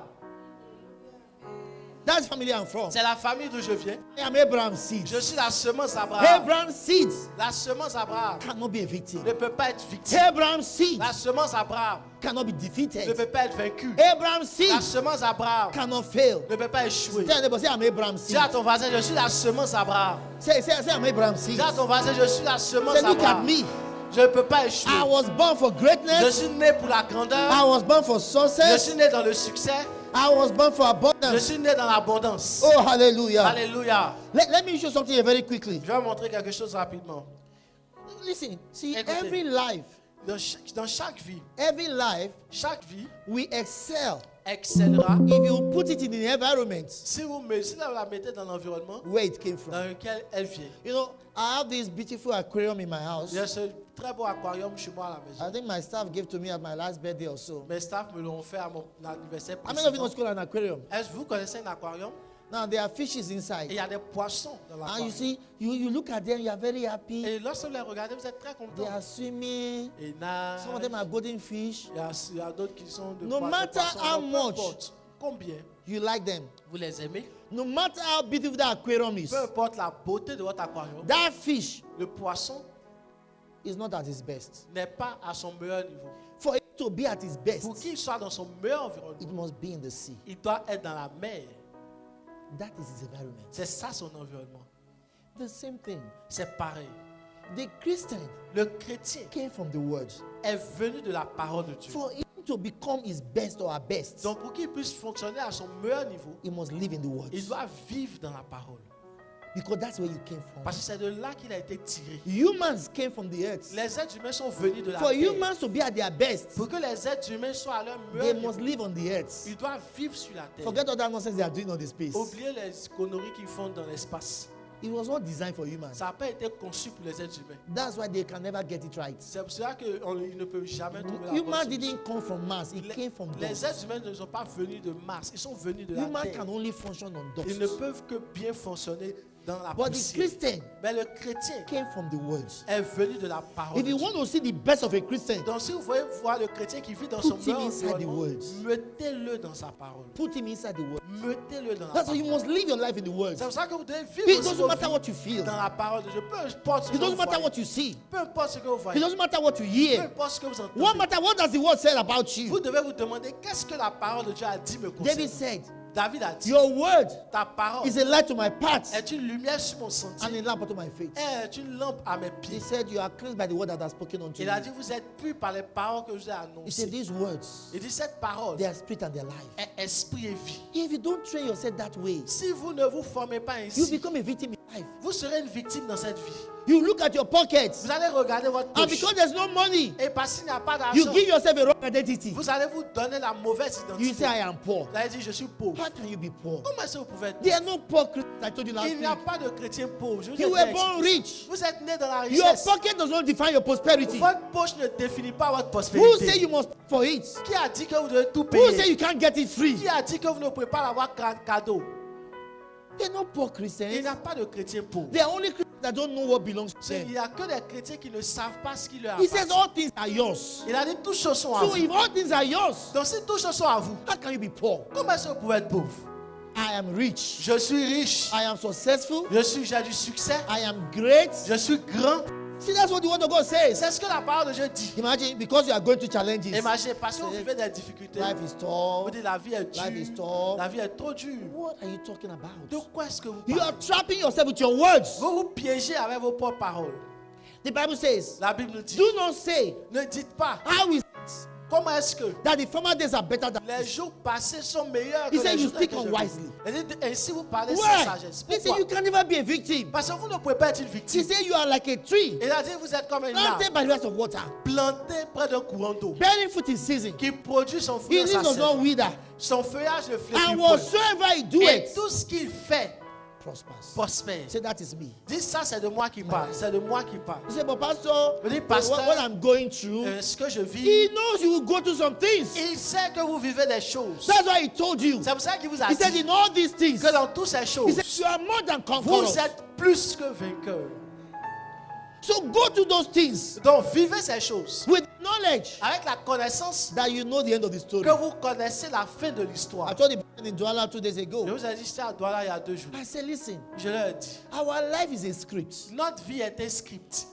That's the family I'm from. C'est la famille d'où je viens. I am Abraham's seed. Je suis la semence Abraham. Abraham's seed La semence Abraham cannot be a victim. ne peut pas être victime. Abraham's seed La semence Abraham cannot be ne defeated. peut pas être vaincu. Abraham's seed La semence Abraham cannot fail. ne peut pas échouer. Tell your neighbor, say I'm Abraham's Dis seed. à ton voisin, je suis la semence Abraham. Say I'm Abraham's seed. Dis à ton voisin, je suis la semence Say, look at Abraham. me. Je ne peux pas échouer. I was born for Je greatness. suis né pour la grandeur. I was born for Je success. suis né dans le succès. I was born for Je abundance. suis né dans l'abondance. Oh, hallelujah. Alléluia. Let me show something here very quickly. Je vais montrer quelque chose rapidement. Listen, see, Écoutez. Dans chaque vie, every life, chaque vie we excel excellera if you put it in the environment si vous la mettez dans l'environnement where it came from. dans lequel elle vient. You know, I have this beautiful aquarium in my house. Il y a ce très beau aquarium chez moi à la I maison. think my staff gave to me at my last birthday or so. Mes staffs me l'ont fait à mon anniversaire How many of you know précédent. it's called an aquarium? Est-ce que vous connaissez un aquarium? Now there are fishes Et il inside. y a des poissons dans And l'aquarium. you see, you look at them, you are very happy. Et lorsque vous les regardez, vous êtes très They content. are swimming. Et nagent. Some of them are golden fish. Il y a d'autres qui sont de No poissons. matter how Peu much importe combien you like them, vous les aimez, no matter how beautiful that aquarium is, peu importe la beauté de votre aquarium, that fish le poisson is not at his best. n'est pas à son meilleur niveau. For it to be at his best, Pour qu'il soit dans son meilleur it environnement, must be in the sea. il doit être dans la mer. That is his environment. C'est ça son environnement. The same thing. C'est pareil. The Christian Le chrétien came from the word. est venu de la parole de Dieu. For him to become his best or our best, Donc pour qu'il puisse fonctionner à son meilleur niveau, he must live in the word. il doit vivre dans la parole. Because that's where you came from. Parce que c'est de là qu'il a été tiré. Humans came from the earth. Les êtres humains sont venus de la For terre. humans to be at their best, Pour que les êtres humains soient à leur they meilleur must niveau, live on the earth. ils doivent vivre sur la terre. Forget all that nonsense they are doing on the space. Oubliez les conneries qu'ils font dans l'espace. It was not designed for humans. Ça n'a pas été conçu pour les êtres humains. That's why they can never get it right. C'est pour cela qu'ils ne peuvent jamais trouver la Human bonne solution. didn't come from Mars, it came from Les dust. êtres humains ne sont pas venus de Mars, ils sont venus de la Humans terre. can only function on Ils ne dust. peuvent que bien fonctionner dans la But the poussière. Christian Mais le chrétien came from the word. est venu de la parole. If de you Dieu. want to see the best of a Christian, Donc si vous voulez voir le chrétien qui vit dans Put son him meilleur inside the environnement, words. mettez-le dans sa parole. put him inside the word. Mettez-le dans la That's why you parole. must live your life in the word. C'est pour ça que vous devez vivre It aussi doesn't vos matter vies what you feel. dans la parole de Dieu. Peu importe ce que It vous doesn't matter voyez. what you see. Peu importe ce que vous It voyez. doesn't matter what you Peu hear. importe ce que vous entendez. What matter what does the word say about Vous you? devez vous demander qu'est-ce que la parole de Dieu a dit me concerne. David said, David a dit, your word ta parole is a light to my path est une lumière sur mon and sentier, a lamp unto my feet. est une lampe à mes He pieds. said, you are cleansed by the word that has spoken unto Il you. a dit, vous êtes purs par les paroles que je vous ai He said, annoncées. these words, Il dit, cette parole they are spirit and they are life. est esprit et vie. If you don't train yourself that way, Si vous ne vous formez pas you ainsi, become a victim in life. vous serez une victime dans cette vie. You look at your pockets, Vous allez regarder votre and poche. because there's no money, Et parce qu'il n'y a pas you d'argent, give yourself a wrong identity. vous allez vous donner la mauvaise You identité. say, I am poor. Vous allez dire, je suis pauvre. How can you be poor? Comment est-ce que vous pouvez être There pauvre? are no poor Christians. I told you last Il n'y a week. pas de chrétien pauvre. Je vous ai You déjà were born expliqué. rich. Vous êtes né dans la Your richesse. pocket does not define your prosperity. Votre poche ne définit pas votre Who say prospérité. you must pay for it? Qui a dit que vous devez tout Who say payer? you can't get it free? Qui a dit que vous ne pouvez pas l'avoir cadeau? There are no poor Il Christians. n'y a pas de chrétien pauvre. There are only Christians that don't know what belongs to Il them. n'y a que des chrétiens qui ne savent pas ce qui leur He says appartient. all things are yours. Il a dit toutes choses sont à So vous. if all things are yours, Donc si toutes choses sont à vous, how can you be poor? comment est-ce que vous pouvez être pauvre? I am rich. Je suis riche. I am successful. J'ai du succès. I am great. Je suis grand. See, that's what the word of God says. C'est ce que la parole de Dieu dit. Imagine, because you are going through challenges. Imaginez, parce que vous vivez des difficultés. Life is Vous tough. dites la vie est Life is dure. tough. La vie est trop dure. What are you talking De about? quoi est-ce que vous You parlez? are trapping yourself with your words. Vous vous piégez avec vos propres paroles. The Bible says, La Bible nous dit, do not say, ne dites pas, how is it comment est-ce que that the former days are better than les this? jours passés sont meilleurs que He said les you jours speak que je unwisely. vis. Et si vous parlez sans Why? sagesse, Listen, pourquoi? you can never be a victim. Parce que vous ne pouvez pas être une He victime. said you are like a tree Il a dit, vous êtes comme un planted arbre by the rivers of water, planté près d'un courant d'eau bearing fruit in season. qui produit son fruit His en leaves sa does not saison. wither, Son feuillage ne flétrit and point. whatsoever he Et doeth tout ce qu'il fait prospers. prospère. Say that is me. Dis ça, c'est de moi qui parle. C'est de moi qui parle. You say, but pastor, Vous dites, pasteur, what I'm going through, Ce que je vis, he knows you will go through some things. il sait que vous vivez des choses. That's why he told you. C'est pour ça qu'il vous a He said dit in all these things, que dans toutes ces he choses, said you are more than vous conquerors. êtes plus que vainqueurs. So go to those things Donc vivez ces choses with knowledge avec la connaissance that you know the end of the story. que vous connaissez la fin de I l'histoire. told the person in Douala 2 days Je ago. vous ai dit ça à Douala il y a 2 jours. I said, listen, Je leur ai dit, our life is a script. notre vie est un script.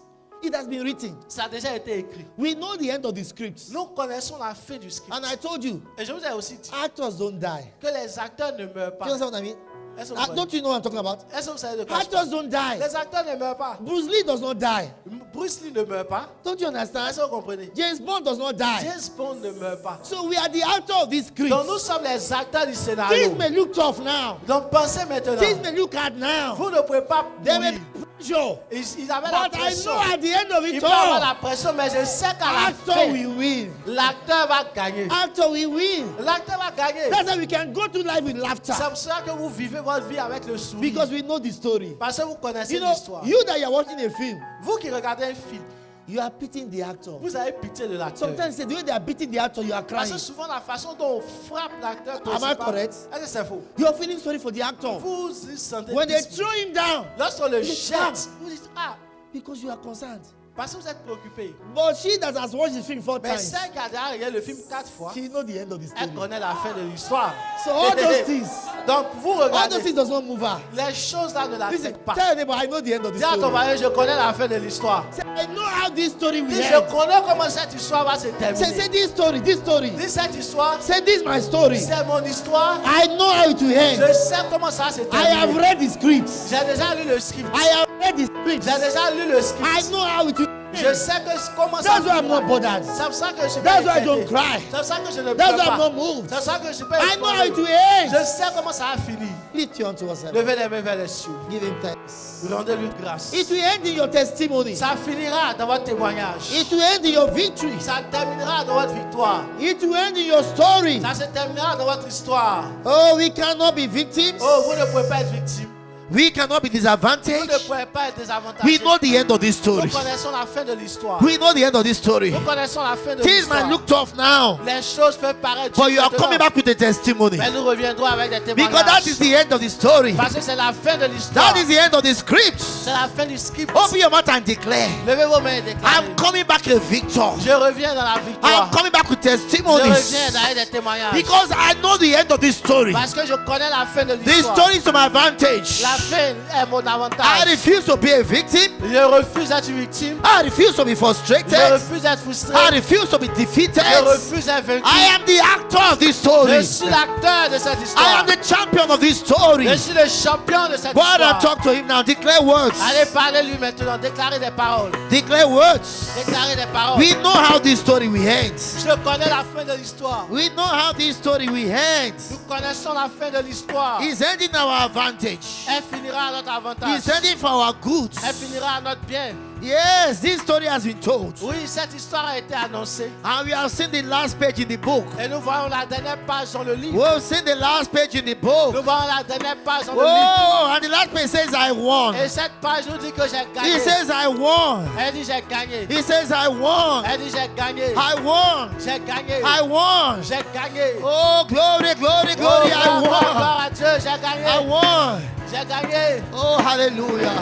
It has been written. Ça a déjà été écrit. We know the end of the script. Nous connaissons la fin du script. And I told you, Et je vous ai aussi dit actors don't die. que les acteurs ne meurent Do pas. you understand what I mean? Est-ce que vous Don't you know what I'm talking about? Est-ce que vous savez de quoi je parle? Actors don't die. Les acteurs ne meurent pas. Bruce Lee does not die. Bruce Lee ne meurt pas. Don't you Est-ce understand? que vous comprenez? James Bond does not die. James Bond ne meurt pas. So we are the actor of this script. Donc nous sommes les acteurs du scénario. Things may look tough now. Donc pensez maintenant. Things may look hard now. Vous ne pouvez pas There may mourir. be pressure. Ils avaient la But I pression. know at the end of Ils it peuvent avoir all, la pression, mais je sais qu'à la actor fin, will win. l'acteur va gagner. Actor will win. L'acteur va gagner. That's why we can go through life with laughter. C'est pour ça que vous vivez votre vie avec le sourire. Because we know the story. Parce que vous connaissez You know, l'histoire. you that you're watching a film, Vous qui regardez un film, you are pitying the actor. vous avez pitié de l'acteur. Sometimes the way they are beating the actor, you are Parce crying. que souvent la façon dont on frappe l'acteur Am I principal, correct? est-ce que c'est faux? You are feeling sorry for the actor. Vous vous sentez When they triste. throw him down, Lorsqu'on le You jette, cry. vous dites ah, because you are concerned. parce que vous êtes préoccupé. But she that has watched the film 4 Mais times, celle qui a déjà regardé le film 4 fois, she know the end of the elle story. connaît la fin de l'histoire. So all those things, Donc vous all those regardez, things does not move her. les choses là ne Listen, l'affectent pas. tell your neighbor, I know the end of the Dis à ton story. mari, je connais la fin de l'histoire. Say, I know how this story will Dis, je end. connais comment cette histoire va se Say, terminer. this story, this story. Dis cette histoire, Say, this my story. c'est mon histoire. I know how it will Je end. sais comment ça va se I have terminer. read the script. J'ai déjà lu le script. I have read the script. J'ai déjà lu le I script. know how it will Je end. sais que comment ça That's why va I'm not finira. bothered. C'est pour ça que je suis That's pas why I don't inquiété. cry. C'est pour ça que je ne That's pleure why I'm pas. not moved. C'est pour ça que je suis pas I know how effrayé. it will end. Je sais comment ça va finir. Lift your hand to yourself. Levez les mains vers les cieux. Give him thanks. Rendez-lui grâce. It will end in your testimony. Ça finira dans votre témoignage. It will end in your victory. Ça terminera dans votre victoire. It will end in your story. Ça se terminera dans votre histoire. Oh, we cannot be victims. Oh, vous ne pouvez pas être victime. We cannot be Vous ne disadvantaged. pouvez pas être désavantagé. We know the end of this story. Nous connaissons la fin de l'histoire. We know the end of this story. Nous connaissons la fin de Things l'histoire. might look tough now, Les choses peuvent paraître but you are maintenant, coming back with a testimony. mais nous reviendrons avec des Because that témoignages. is the end of the story. Parce que c'est la fin de l'histoire. That is the end of the script. C'est la fin du script. Open your mouth and declare, Levez vos mains et déclarez. I'm coming back a victor. Je reviens dans la I'm victoire. coming back with Je testimonies. reviens avec des témoignages. Because I know the end of this story. Parce que je connais la fin de This l'histoire. story is to my advantage. La fin est mon I avantage. refuse to be a victim. Je refuse d'être victime. I refuse to be Je frustrated. refuse d'être frustré. I refuse to be defeated. Je refuse d'être vaincu. I am the actor of this Je story. suis l'acteur de cette I histoire. am the champion of this story. Je suis le champion de cette Go out and histoire. talk to him now. Declare words. Allez parler lui maintenant. Déclarez des paroles. Declare words. Déclarez des paroles. We know how this story will end. Je connais la fin de l'histoire. We know how this story will end. Nous connaissons la fin de l'histoire. It's ending our advantage. Elle finira à notre avantage. It's ending for our goods. Elle finira à notre bien. Yes, this story has been told. Oui, cette histoire a été annoncée. And we have seen the last page in the book. Et nous voyons la dernière page dans le livre. We have seen the last page in the book. Nous voyons la dernière page dans le livre. Oh, and the last page says, I won. Et cette page nous dit que j'ai gagné. He says, I won. Elle dit j'ai gagné. He says, I won. Elle dit j'ai gagné. I won. J'ai gagné. I won. J'ai gagné. Oh, glory, glory, Oh, glory. I gloire won. à Dieu, j'ai gagné. I won. J'ai gagné. Oh, hallelujah.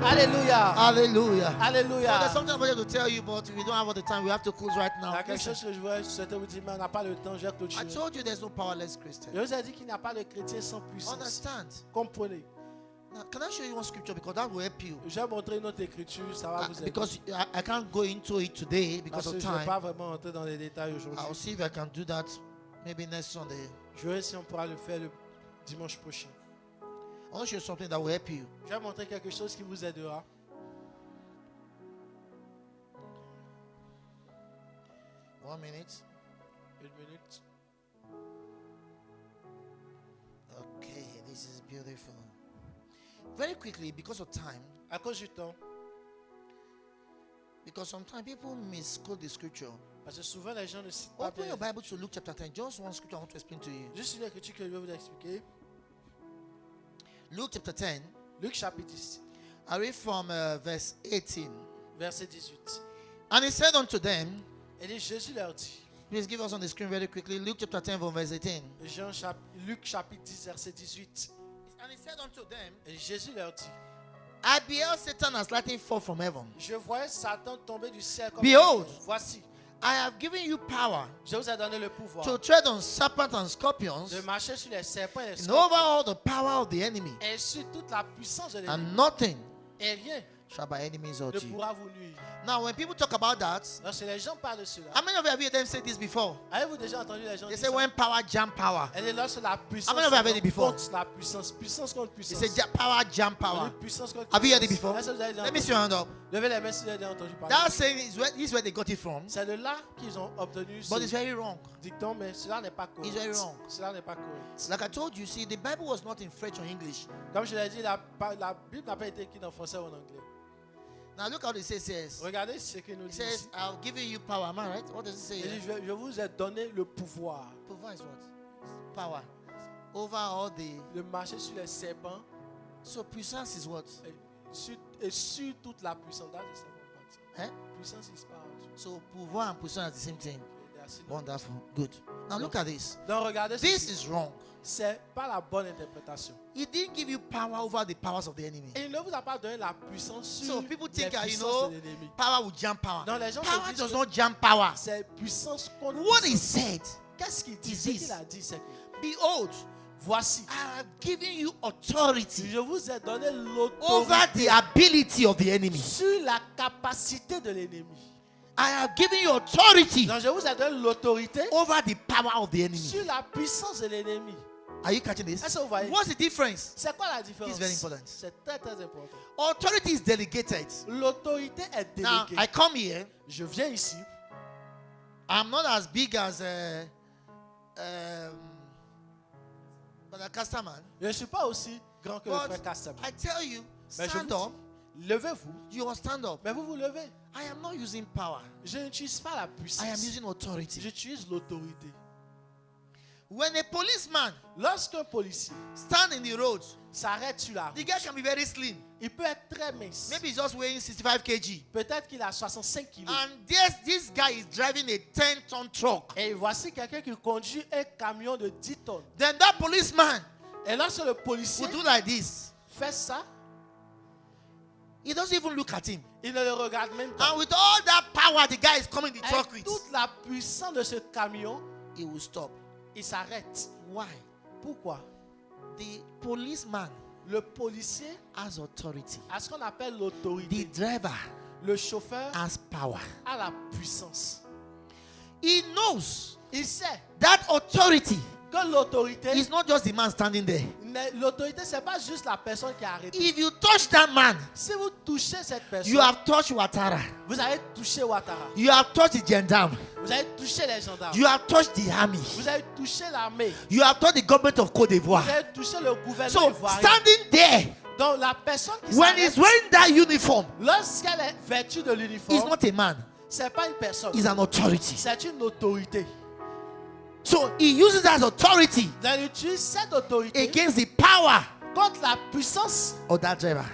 Alléluia. Hallelujah. Now, Alléluia. there's something I wanted to tell you, but we don't have all the time. We have to close right Il now. y a quelque Listen, chose que je voulais souhaiter vous dire, mais on n'a pas le temps. Je vais I clôturer. told you there's no powerless Christian. Je vous ai dit qu'il n'y a pas de chrétien sans puissance. Understand? Comprenez. Now, can I show you one scripture because that will help you? Je vais montrer une autre écriture, ça va vous aider. Because I can't go into it today because Parce que of je ne vais time. pas vraiment entrer dans les détails aujourd'hui. I'll see if I can do that maybe next Sunday. Je verrai si on pourra le faire le dimanche prochain. I want to show you something that will help you. Je vais montrer quelque chose qui vous aidera. 1 minute. Une minute. Okay, this is beautiful. Very quickly, because of time, À cause du temps, because sometimes people misquote the scripture. parce que souvent les gens ne citent pas Open bien. your Bible to Luke chapter 10. Just one scripture I want to explain to you. Juste une écriture que je vais vous expliquer. Luke chapter 10. Luc chapitre 10, I read from verse 18. verset 18. And he said unto them, Et dit, Jésus leur dit, please give us on the screen very quickly. Luke chapter 10 from verse 18. Luc chapitre 10, verset 18. And he said unto them, Et Jésus leur dit, I beheld Satan as lightning fall from heaven. je voyais Satan tomber du ciel comme Behold. une flèche. Voici, I have given you power je vous ai donné le pouvoir to tread on serpents and scorpions de marcher sur les serpents et les and over scorpions all the power of the enemy, et sur toute la puissance de l'ennemi. and nothing Et rien shall by any means hurt ne you. pourra vous nuire. Now, when people talk about that, Lorsque les gens parlent de cela, how many of you have heard them say this before? avez-vous déjà entendu les gens They dire say ça? when power jam power. Elle est lorsque la puissance How many of you have heard it before? contre la puissance, puissance contre They puissance. say power jam power. Puissance contre Have you heard it puissance. before? Est-ce que vous avez déjà Let me see entendu? your hand up. Levez les mains si vous avez déjà entendu parler. That saying this is where they got it from, C'est de là qu'ils ont obtenu but it's ce very wrong. dicton, mais cela n'est pas correct. It's very wrong. Cela n'est pas correct. Like I told you, see, the Bible was not in French or English. Comme je l'ai dit, la Bible n'a pas été écrite en français ou en anglais. Now look how it says. Regardez ce qu'il nous It dit says, ici. I'll give you power. Am I right? What does it say? Il dit, je vous ai donné le pouvoir Power is what? Power. Over all the... de marcher sur les serpents So puissance is what? et sur toute la puissance. That is the part. Eh? Puissance is power. So pouvoir and puissance are the same thing. They are synonymous. Wonderful. Good. Now look at this. Donc regardez This ceci. is wrong. C'est pas la bonne interprétation. He didn't give you power over the powers of the enemy. Et il ne vous a pas donné la puissance sur So people les think, you puissances know, de l'ennemi. power will jam power. Non, les gens se Power disent does que not jam power. c'est puissance contre What he puissance. said, Qu'est-ce qu'il dit? is Ce this. qu'il a dit, c'est que behold, voici, I have given you authority je vous ai donné over l'autorité the ability of the enemy. sur la capacité de l'ennemi. I have given you authority Donc je vous ai donné l'autorité over the power of the enemy. sur la puissance de l'ennemi. Are you catching this? Est-ce que vous voyez? What's the difference? C'est quoi la différence? It's very important. C'est très très important. Authority is delegated. L'autorité est Now, déléguée. I come here. Je viens ici. I'm not as big as Brother Casterman. Je ne suis pas aussi grand que le But frère Castam. I tell you, Mais je stand vous up. dis, levez-vous. You will stand up. Mais vous vous levez. I am not using power. Je n'utilise pas la puissance. I am using authority. J'utilise l'autorité. When a policeman Lorsqu'un policier stand in the road, s'arrête sur la the route, guy can be very slim. il peut être très mince. Maybe he's just weighing 65 kg. Peut-être qu'il a 65 kilos. And this guy is driving a 10-ton truck. Et voici quelqu'un qui conduit un camion de 10 tonnes. Then that policeman Et lorsque le policier will do like this. fait ça, He doesn't even look at him. il ne le regarde même pas. And with all that power the guy is coming the truck Avec with, toute la puissance de ce camion, he will stop. il s'arrête. Why? Pourquoi? The policeman Le policier has authority. a ce qu'on appelle The l'autorité. driver Le chauffeur has power. a la puissance. He knows Il sait that authority que l'autorité, is not just the man standing there. l'autorité, c'est pas juste la personne qui a arrêté. If you touch that man, Si vous touchez cette personne, you have touched Ouattara. vous avez touché Ouattara. You have touched the gendarme. Vous avez touché les gendarmes. You have touched the army. Vous avez touché l'armée. You have touched the government of Côte d'Ivoire. Vous avez touché le gouvernement So ivoirien. standing there, Donc la personne qui when s'arrête, he's wearing that uniform, lorsqu'elle est vêtue de he's l'uniforme, not a man. c'est pas une personne. He's an authority. C'est une autorité. So he uses that authority Donc il utilise cette autorité against the power contre la puissance of that driver.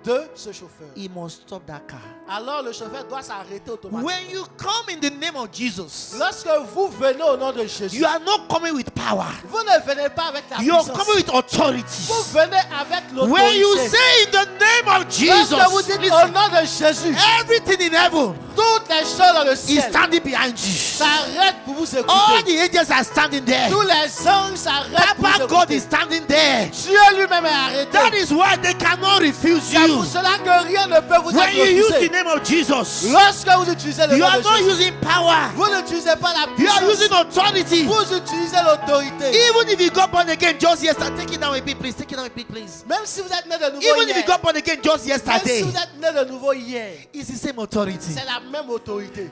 de ce chauffeur. He must stop that car. Alors le chauffeur doit s'arrêter automatiquement. When you come in the name of Jesus, Lorsque vous venez au nom de Jésus, you are not coming with power. Vous ne venez pas avec la You're puissance. coming with authority. Vous venez avec When you l'autorité. say in the name of Lorsque vous Jesus, dites au listen, nom de Jésus, everything in heaven toutes les choses dans le is ciel standing behind you. s'arrêtent pour vous All écouter. the angels are standing there. Tous les anges s'arrêtent pour Papa vous God écouter. is standing there. Dieu lui-même est arrêté. That is why they cannot refuse C'est you. pour cela que rien ne peut vous When être you use the refusé. name of Jesus, Lorsque vous utilisez le you nom are de not Jésus, using power. vous n'utilisez pas la You are puissance. using authority. Vous utilisez l'autorité. Even if you got born again just yesterday, take it down a bit, please. Take it down a bit, please. Même si vous êtes né de nouveau Even if you hier. got born again just Même si yesterday, vous êtes né de nouveau hier. it's the same authority. C'est la même autorité.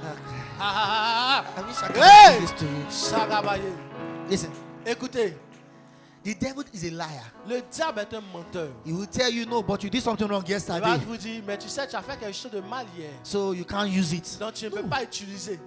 Okay. Ah, I wish I could Hey! explain this to you. Sagabaye. Listen, Écoutez, the devil is a liar. le diable est un menteur. He will tell you no, but you did something wrong Il va yesterday, vous dire, mais tu sais, tu as fait quelque chose de mal hier. so you can't use it. Donc tu ne peux pas utiliser.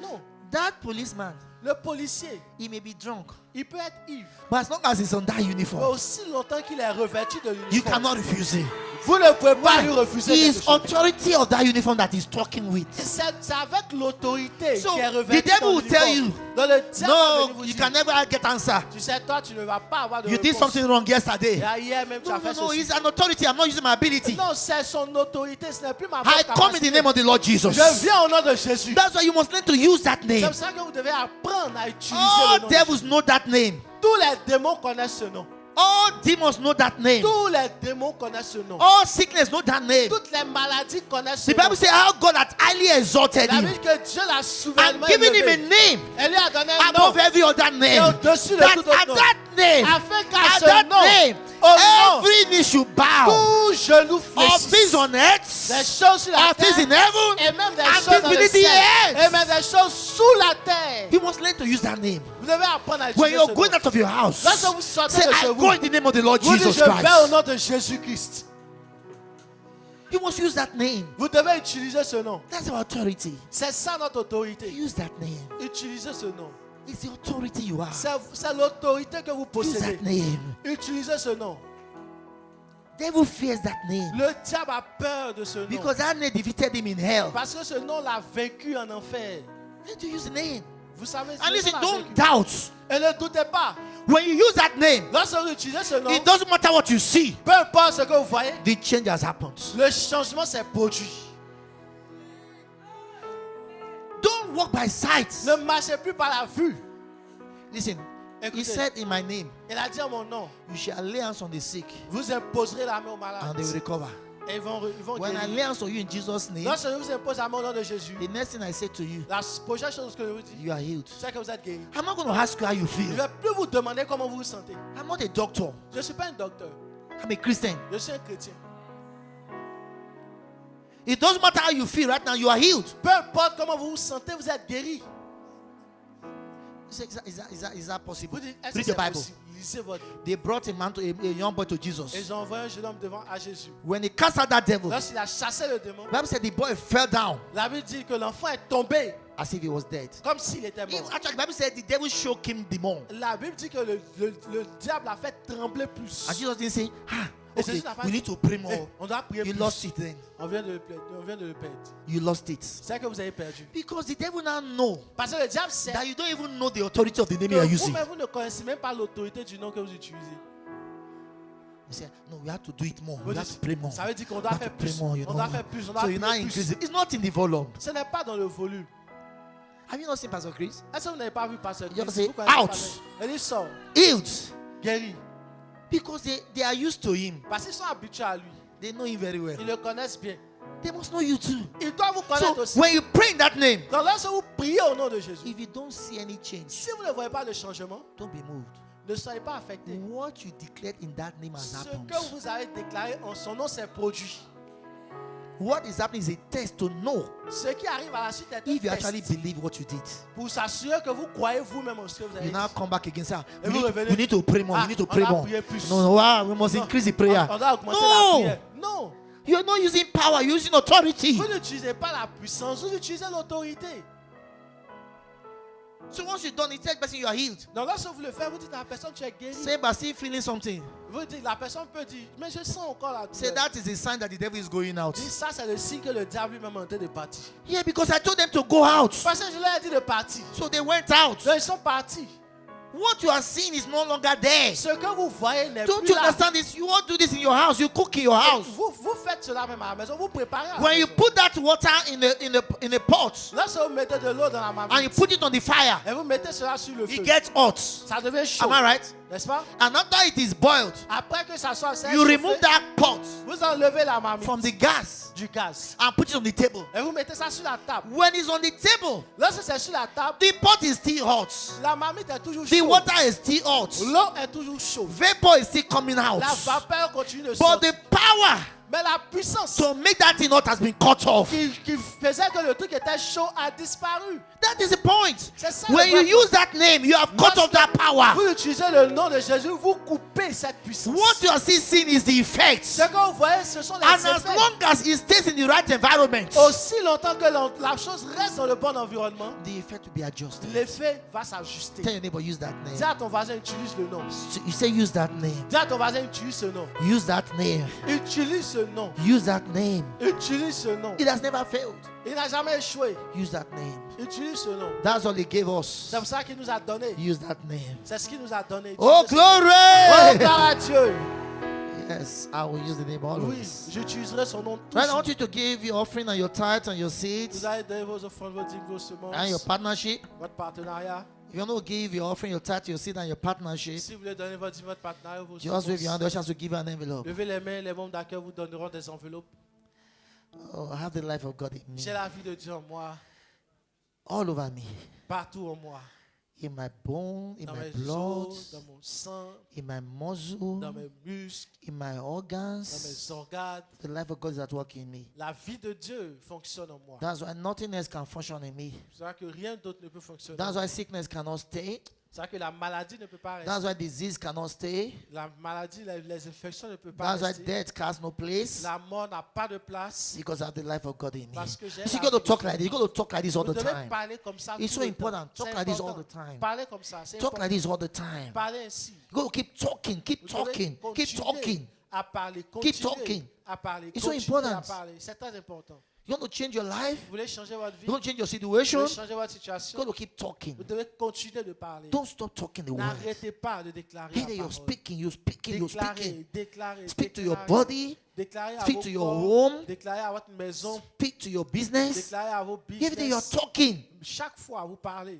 Non. That policeman, Le policier, he may be drunk, il peut être ivre. but as long as he's on that Mais uniform, aussi longtemps qu'il est revêtu de you l'uniforme, cannot refuse it. vous ne pouvez pas lui refuser quelque It's chose. authority of that uniform that he's talking with. C'est avec l'autorité So, qui est the revêtue devil dans will tell you, l'uniforme. Donc le diable va venir No, vous you dire, can never get answer. tu sais, toi, tu ne vas pas avoir de You did réponse. something wrong yesterday. Et hier même, tu No, as fait no, no, ceci. it's an authority. I'm not using my ability. Non, c'est son autorité, ce n'est plus ma I propre come in the capacité. name of the Lord Jesus. Je viens au nom de Jésus. That's why you must learn to use that C'est name. pour ça que vous devez apprendre à utiliser All le nom de devils Jésus. know that name. Tous les démons connaissent ce nom. All demons know that name. Tous les démons connaissent ce nom. All sickness know that name. Toutes les maladies connaissent ce The nom. Bible says how God had highly exalted La him Bible dit que Dieu l'a and souverainement given him a élevé. name Elle lui a donné un above nom. every other Et name. au-dessus de That tout autre at nom. that name, Afin qu'à at ce that nom, name, au nom, every knee should bow. tout genou Of things fléchisse. on Des earth, choses sur la of things in terre. heaven, Et même des and choses things dans le beneath the ciel. Et earth. même des choses sous la terre. You must learn to use that name. Vous devez apprendre à When utiliser you're ce going nom. out of your house, Lorsque vous sortez say, de I chez go vous, in the name of the Lord vous dites, Jesus je vais au Christ. nom de Jésus-Christ. You must use that name. Vous devez utiliser ce nom. That's our authority. C'est ça notre autorité. Use that name. Utilisez ce nom. It's the authority you are. C'est l'autorité que vous Use possédez. that name. Utilisez ce nom. Devil fears that name Le diable a peur de ce nom. because that name defeated him in hell. Parce que ce nom l'a vaincu en enfer. Learn to use the name. Vous savez, And ce listen, nom l'a don't vaincu. doubt. Et ne doutez pas. When you use that name, Lorsque vous utilisez ce nom, it doesn't matter what you see. peu importe ce que vous voyez, The change has happened. le changement s'est produit. Don't walk by sight. Ne marchez plus par la vue. Listen, he Écoutez, said in my name, il a dit en mon nom, you shall lay hands on the sick vous imposerez la main aux and malades. they will recover. Et ils vont When I guérir. lay hands on you in Jesus' name, Lorsque je vous impose la main au nom de Jésus, the next thing I say to you, la prochaine chose que je vous dis, you are healed. c'est que vous êtes guéri. I'm not going to ask you how you Je ne feel. vais plus vous demander comment vous vous sentez. I'm not a doctor. Je ne suis pas un docteur. I'm a Christian. Je suis un chrétien. It doesn't matter how you feel right now, you are healed. Peu importe comment vous vous sentez, vous êtes guéri. You say, is that possible? Vous dites, est-ce que Read c'est the Bible. possible? Lisez votre Bible. They brought a man to a young boy to Et Jesus. ils ont envoyé un jeune homme devant à Jésus. When he cast out that devil, the Lorsqu'il a chassé le démon, Bible said the boy fell down la Bible dit que l'enfant est tombé as if he was dead. comme s'il était Even, mort. actually, the Bible said the devil shook him the more. La Bible dit que le diable a fait trembler plus. And Jesus didn't say, Et okay, Jésus n'a pas we dit, need to pray Eh, more. on doit prier You plus. lost it then. On vient de le perdre. You lost it. C'est que vous avez perdu. Because the devil now know Parce que le diable sait that you don't even know the authority of the name que you are using. vous-même, vous ne connaissez même pas l'autorité du nom que vous utilisez. You say, no, we have to do it more. Vous We have dites, to pray more. ça veut dire qu'on We doit have faire to pray plus. more, you On know. doit faire plus. On doit So you now prier increase plus. it. It's not in the volume. Ce n'est pas dans le volume. Have you not seen Pastor Chris? Est-ce que vous n'avez pas vu Pasteur You Chris? say, Vous connaissez out. pas le- Il sort, Healed. guéri. Because they are used to him. Parce qu'ils sont habitués à lui. They know him very well. Ils le connaissent bien. They must know you too. Ils doivent vous connaître So aussi. when you pray in that name, Donc lorsque vous priez au nom de Jésus, if you don't see any change, si vous ne voyez pas de changement, don't be moved. ne soyez pas affectés. What you declared in that name has Ce happened. que vous avez déclaré en son nom s'est produit. What is happening is a test to know Ce qui arrive à la suite est if you un actually test believe what you did. pour s'assurer que vous croyez vous-même en ce que vous avez You dit. now come back again, say, Et vous revenez. we need to pray more. Ah, We need to on pray doit more. prier plus. No, wow, we must Non, increase the prayer. On doit augmenter la No, prière. Non, you're not using power, you're using authority. vous n'utilisez pas la puissance, vous utilisez l'autorité. So once you're done, it tells the person you are healed. Donc lorsque vous le faites, vous dites à la personne tu es guéri. Say, but still feeling something. Vous dites, la personne peut dire, mais je sens encore la Say douleur. that is a sign that the devil is going out. Dis, ça c'est le signe que le diable lui-même est en train de partir. Yeah, because I told them to go out. Parce que je leur ai dit de partir. So they went out. Donc ils sont partis. What you are seeing is no longer there. Ce que vous voyez n'est Don't plus you là. understand this? You won't do this in your house. You cook in your Et house. vous faites cela même à la maison. Vous préparez à la When you maison. put that water in a pot Lorsque vous mettez de l'eau dans la and you marmite put it on the fire, et vous mettez cela sur le feu, it gets hot. ça devient chaud. Am I right? N'est-ce pas? And after it is boiled, Après que ça soit you chauffé, remove that pot vous enlevez la marmite from the gas du gaz and put it on the table. et vous mettez ça sur la table. When it's on the table, Lorsque c'est sur la table, the pot is still hot. la marmite est toujours The chaude. water is still hot. L'eau est toujours chaude. Vapor is still coming out. La vapeur continue de But sortir. the power Mais la puissance to make that thing hot has been cut off. qui faisait que le truc était chaud a disparu. That is the point. C'est ça When le you vrai use that name, you have cut off that power. Vous utilisez le nom de Jésus, vous coupez cette puissance. What you are still seeing is the effects. Ce que vous voyez, ce sont les And as effets. long as it stays in the right environment, Aussi longtemps que la chose reste dans le bon environnement, the effect will be adjusted. l'effet va s'ajuster. Tell your neighbor, use that Dis name. à ton voisin, utilise le nom. You say, use that name. Dis à ton voisin, utilise ce nom. Use that name. Utilise ce nom. Use that name. Utilise ce nom. It has never failed. Il n'a jamais échoué. Use that name. Utilise ce nom. That's all he gave us. C'est pour ça qu'il nous a donné. Use that name. C'est ce qu'il nous a donné. Oh, Utilisez ce nom. glory! Oh, gloire à Dieu. Yes, I will use the name always. Oui, j'utiliserai son nom Right, I want toujours. you to give your offering and your tithe and your Vous seeds allez donner vos offrandes, vos dîmes, vos and your semences, partnership. votre partenariat. If you want to give your offering, your tithe, your seed and your partnership, Si vous voulez donner votre dîme, votre partenariat, vos just wave your hand. semences, The ushers will give you an envelope. levez les mains, les membres d'accueil vous donneront des enveloppes. Oh, I have the life of God in me. J'ai la vie de Dieu en moi, All over me. partout en moi. In my bone, in Dans my mes blood, os, dans mon sang, in my dans muscle, mes muscles, in my dans organs. mes organes. The life of God is at work in me. La vie de Dieu fonctionne en moi. That's why nothing else can function in me. C'est vrai que rien d'autre ne peut fonctionner. That's why sickness cannot stay. C'est vrai que la maladie ne peut pas That's rester. why disease cannot stay. La maladie, les infections ne peuvent pas That's why rester. death has no place. La mort n'a pas de place. Because I have the life of God in me. Parce que j'ai You see, you la got to vie talk de like this. You got to talk like this all Vous the devez time. parler comme ça It's tout so le temps. important. Talk C'est like this all important. the time. Parlez comme ça. C'est Talk like important. this all the time. Parlez ainsi. You got to keep talking, keep Vous devez talking, keep continuer talking. à parler. Keep Continuez talking. à parler. It's so Continuez à important. parler. C'est très important. You want to change your life? Vous voulez changer votre vie? You want to change your Vous situation? voulez You changer votre got situation? to keep talking. Vous devez continuer de parler. Don't stop talking the word. N'arrêtez pas de déclarer Hey, la there, you're parole. speaking, you're speaking, you're speaking. Déclarez, déclarez, Speak to your déclarez. body, Déclarez à speak vos to your corps, home, déclarez à votre maison, speak to your business. déclarez à vos Every day you're business. talking, Chaque fois vous parlez,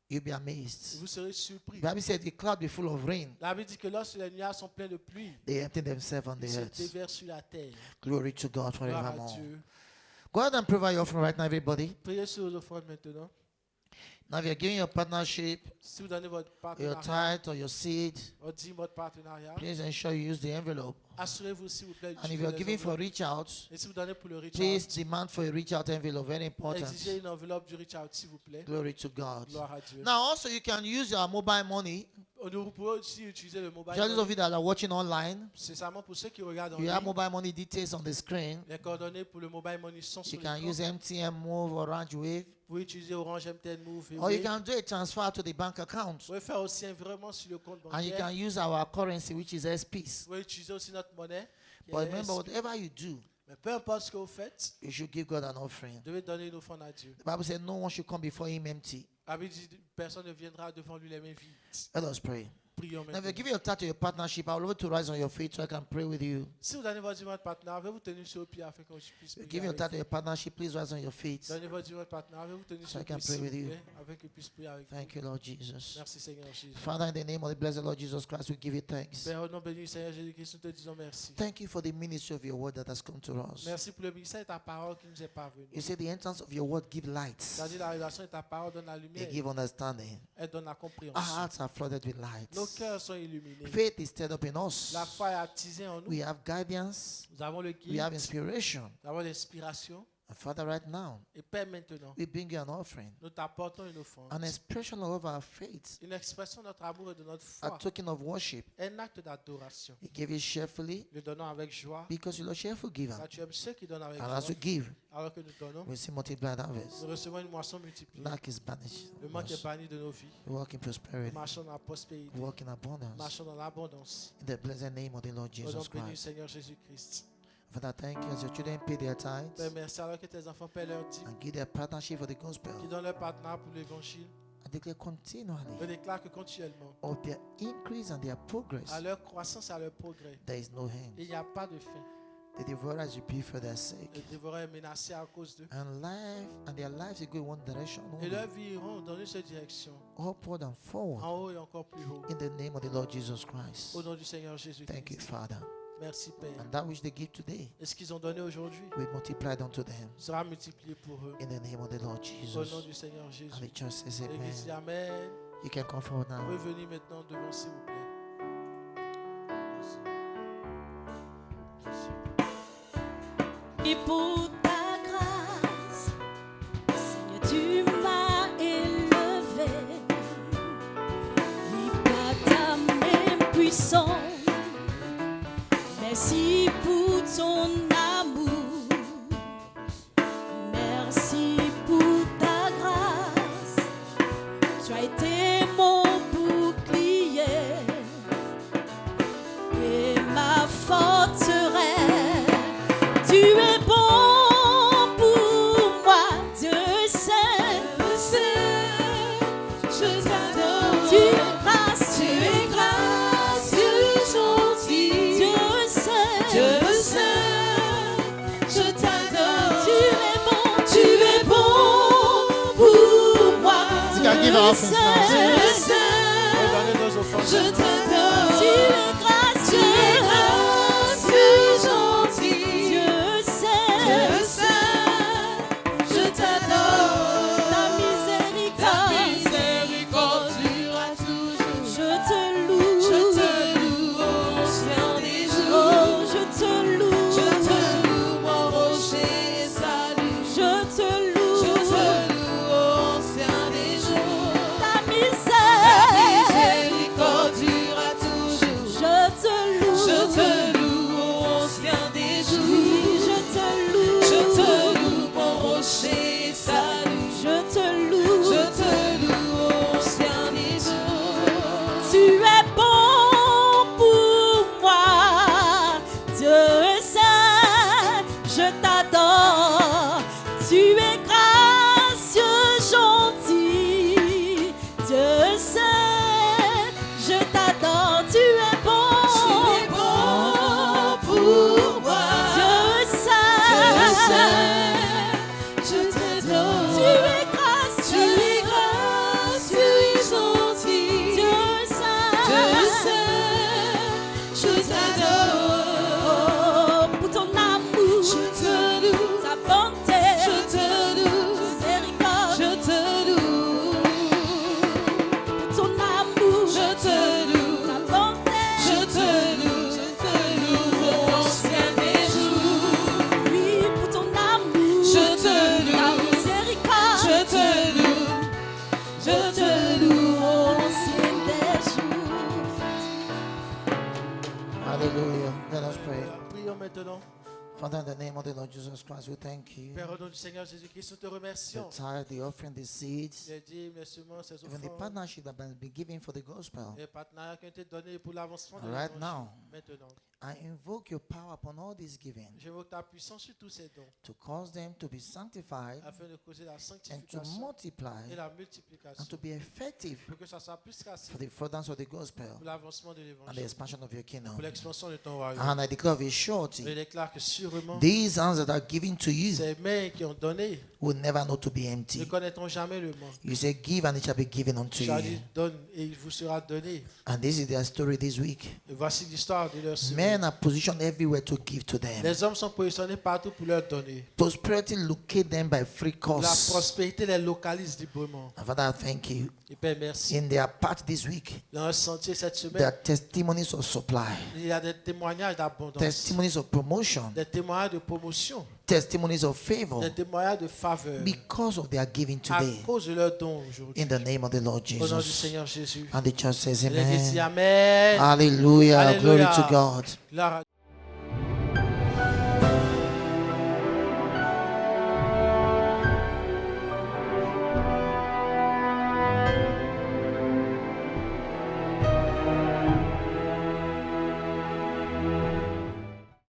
you'll be amazed. vous serez surpris. The Bible said the cloud be full of rain. La Bible dit que lorsque les nuages sont pleins de pluie, They empty themselves on the ils se earth. déversent sur la terre. Glory to God Gloire à forevermore. Dieu. Go ahead and provide your offering right now, everybody. Priez sur vos offrandes maintenant. Now, if you're giving your partnership, Si vous donnez votre your partenariat, tithe or your seed, votre dîme, votre partenariat, please ensure you use the envelope. assurez-vous s'il vous plaît And if d'utiliser you're les giving for enveloppes. reach out, Et si vous donnez pour le reach please out, demand for a reach out envelope. Very important. exigez une enveloppe du reach out s'il vous plaît. Glory to God. Gloire à Dieu. Now, also, you can use your mobile money. Vous pouvez aussi utiliser le mobile For those of money. you that are watching online, C'est seulement pour ceux qui regardent en you have ligne. mobile money details on the screen. Les coordonnées pour le mobile money sont You sur can l'écran. use MTN Move or Orange Wave. Vous pouvez utiliser Orange MTN Move. Et Or you Wave. can do a transfer to the bank account. Vous pouvez faire aussi un virement sur le compte And you bancaire. can use our currency, which is SPs. Vous pouvez utiliser aussi notre monnaie. qui But est remember, SP. whatever you do, Mais peu importe ce que vous faites, you should give God an offering. vous devez donner une offrande à Dieu. The Bible says no one should come before him empty. La Bible dit personne ne viendra devant lui les mains vides. Let us pray. Prions Now, if maintenant. you give your tithe to your partnership, I would love you to rise on your feet so I can pray with you. Si vous donnez votre dîme à votre partenaire, avez-vous tenu sur le pied afin que je puisse prier Give your avec tithe to vous? your partnership, please rise on your feet. Donnez votre dîme à votre partenaire, avez-vous tenu sur I le can pied pray s'il vous with you. plaît, afin que je puisse prier avec vous. Thank you, Lord Jesus. Merci Seigneur Jésus. Father, in the name of the blessed Lord Jesus Christ, we give you thanks. Père, au nom béni du Seigneur Jésus-Christ, nous te disons merci. Thank you for the ministry of your word that has come to us. Merci pour le ministère de ta parole qui nous est parvenu. You say the entrance of your word give light. C'est-à-dire la révélation de ta parole donne la They lumière, give understanding. elle donne la Our compréhension. hearts are flooded with light. Nos cœurs sont illuminés. Faith is stirred up in us. La foi est attisée en nous. We have guidance. Nous avons le We guide, have inspiration. nous avons l'inspiration. And Father, right now, Et Père, maintenant, we bring you an offering, nous t'apportons une offrande. an expression of our faith, Une expression de notre amour et de notre a foi. token of worship. Un acte d'adoration. We give it cheerfully Nous donnons avec joie. because you are a cheerful giver. Car tu aimes ceux qui donnent avec And as joie. you give, Alors que nous donnons, we see multiplied harvest. nous recevons une moisson multipliée. Lack is banished. Le manque est banni de nos vies. We walk in Nous prosperity. marchons dans la prospérité. We walk in Nous abundance. marchons dans l'abondance. In the blessed name of the Lord Au nom Jesus béni du Christ. Seigneur Jésus-Christ. Father, thank you as your children pay their Père, tithes merci alors que tes enfants paient leur dîme, and give their partnership for the gospel. qui donnent leur partenaire pour l'évangile. I declare continually Je déclare que continuellement, of their increase and their progress, à leur croissance et à leur progrès, there is no end. il n'y a pas de fin. The devourer is rebuked for their Le sake. dévoreur est menacé à cause d'eux. And their lives will go in one direction Et only, leurs vies iront dans une seule direction, upward and forward, en haut et encore plus haut. in the name of the Lord Jesus Christ. Au nom du Seigneur Thank you, Jésus-Christ. Father. Merci Père. And that which they give today, Et ce qu'ils ont donné aujourd'hui we multiplied unto them sera multiplié pour eux. in the name of the Lord Au nom Jesus. du Seigneur Jésus. And the church says L'Église dit amen. Amen. You can come forward Vous now. pouvez venir maintenant devant, s'il vous plaît. Et pour ta grâce, Seigneur, tu m'as élevé. Oui, par ta main puissante, merci pour ton amour. Merci pour ta grâce. Tu as été mon bouclier et ma forteresse. Tu es bon pour moi, Dieu saint, je t'adore. Tu es gracieux, gentil, Dieu saint, je t'adore. Tu es bon pour moi, You can give our offense now. Dieu saint, Redonnez nos offenses. je t'adore. Tu es gracieux, gentil, Dieu saint, je t'adore. Ta miséricorde durera toujours. Je te loue, ô Seigneur des jours. Oh, je te loue, mon rocher et salut. Je te loue, ô Seigneur des jours. Ta miséricorde durera toujours. Je te loue, ô Seigneur des jours. Oui, je te loue, mon rocher et salut. Je te loue, ô Seigneur des jours. Tu es bon pour moi, Dieu saint, je t'adore. Tu es gracieux, gentil, Dieu saint, je t'adore. Tu es bon pour moi, Dieu saint, je t'adore. Tu es gracieux, gentil, Dieu saint, je t'adore. Pour ton amour, je te loue. Ta bonté, je te loue. Miséricorde, je te loue. Pour ton amour, je te loue. Ta bonté, je te loue. Ancien des jours. Oui, pour ton amour, je te loue. Ta miséricorde, je te loue. Je te loue, ancien des jours. Hallelujah. Let us pray. Prions maintenant. Father, in the name of the Lord Jesus Christ, we thank you. Père, au nom du Seigneur Jésus-Christ, nous te The remercions. tithe, the offering, the seeds, Les dîmes, les semences, les even the offrandes, partnership that has been given for the gospel. les partenariats qui ont été donnés pour l'avancement de Right l'évangile. now. Maintenant, I invoke your power upon all these giving j'évoque ta puissance sur tous ces dons, to cause them to be sanctified afin de causer la and to sanctification multiply et la and multiplication, to be effective pour que ça soit plus qu'assez for the furtherance of the gospel pour l'avancement de and the l'évangile, expansion of your kingdom. pour l'expansion de ton royaume. And I declare of a Je surety, déclare que sûrement, these hands that are given to you ces mains qui ont donné will never know to be ne empty. connaîtront jamais le manque. You say, give and it shall be given unto Tu as you. dit, donne et il vous sera donné. And this is their story this week. Et voici l'histoire de leur semaine. Men are positioned everywhere to give to them. Les hommes sont positionnés partout pour leur donner. Prosperity locate them by free La course. prospérité les localise librement. And Father, I thank you. Et Père, merci. In their part this week, Dans un sentier cette there semaine, are testimonies of supply, il y a des témoignages d'abondance, testimonies of promotion, des témoignages de promotion, testimonies of favor des témoignages de faveur because of their giving à today. cause de leurs dons aujourd'hui. In the name of the Lord Au nom du Jesus. Seigneur Jésus. And the church says, Et l'Église dit Amen. Amen. Hallelujah. Alléluia. Glory to God. Gloire à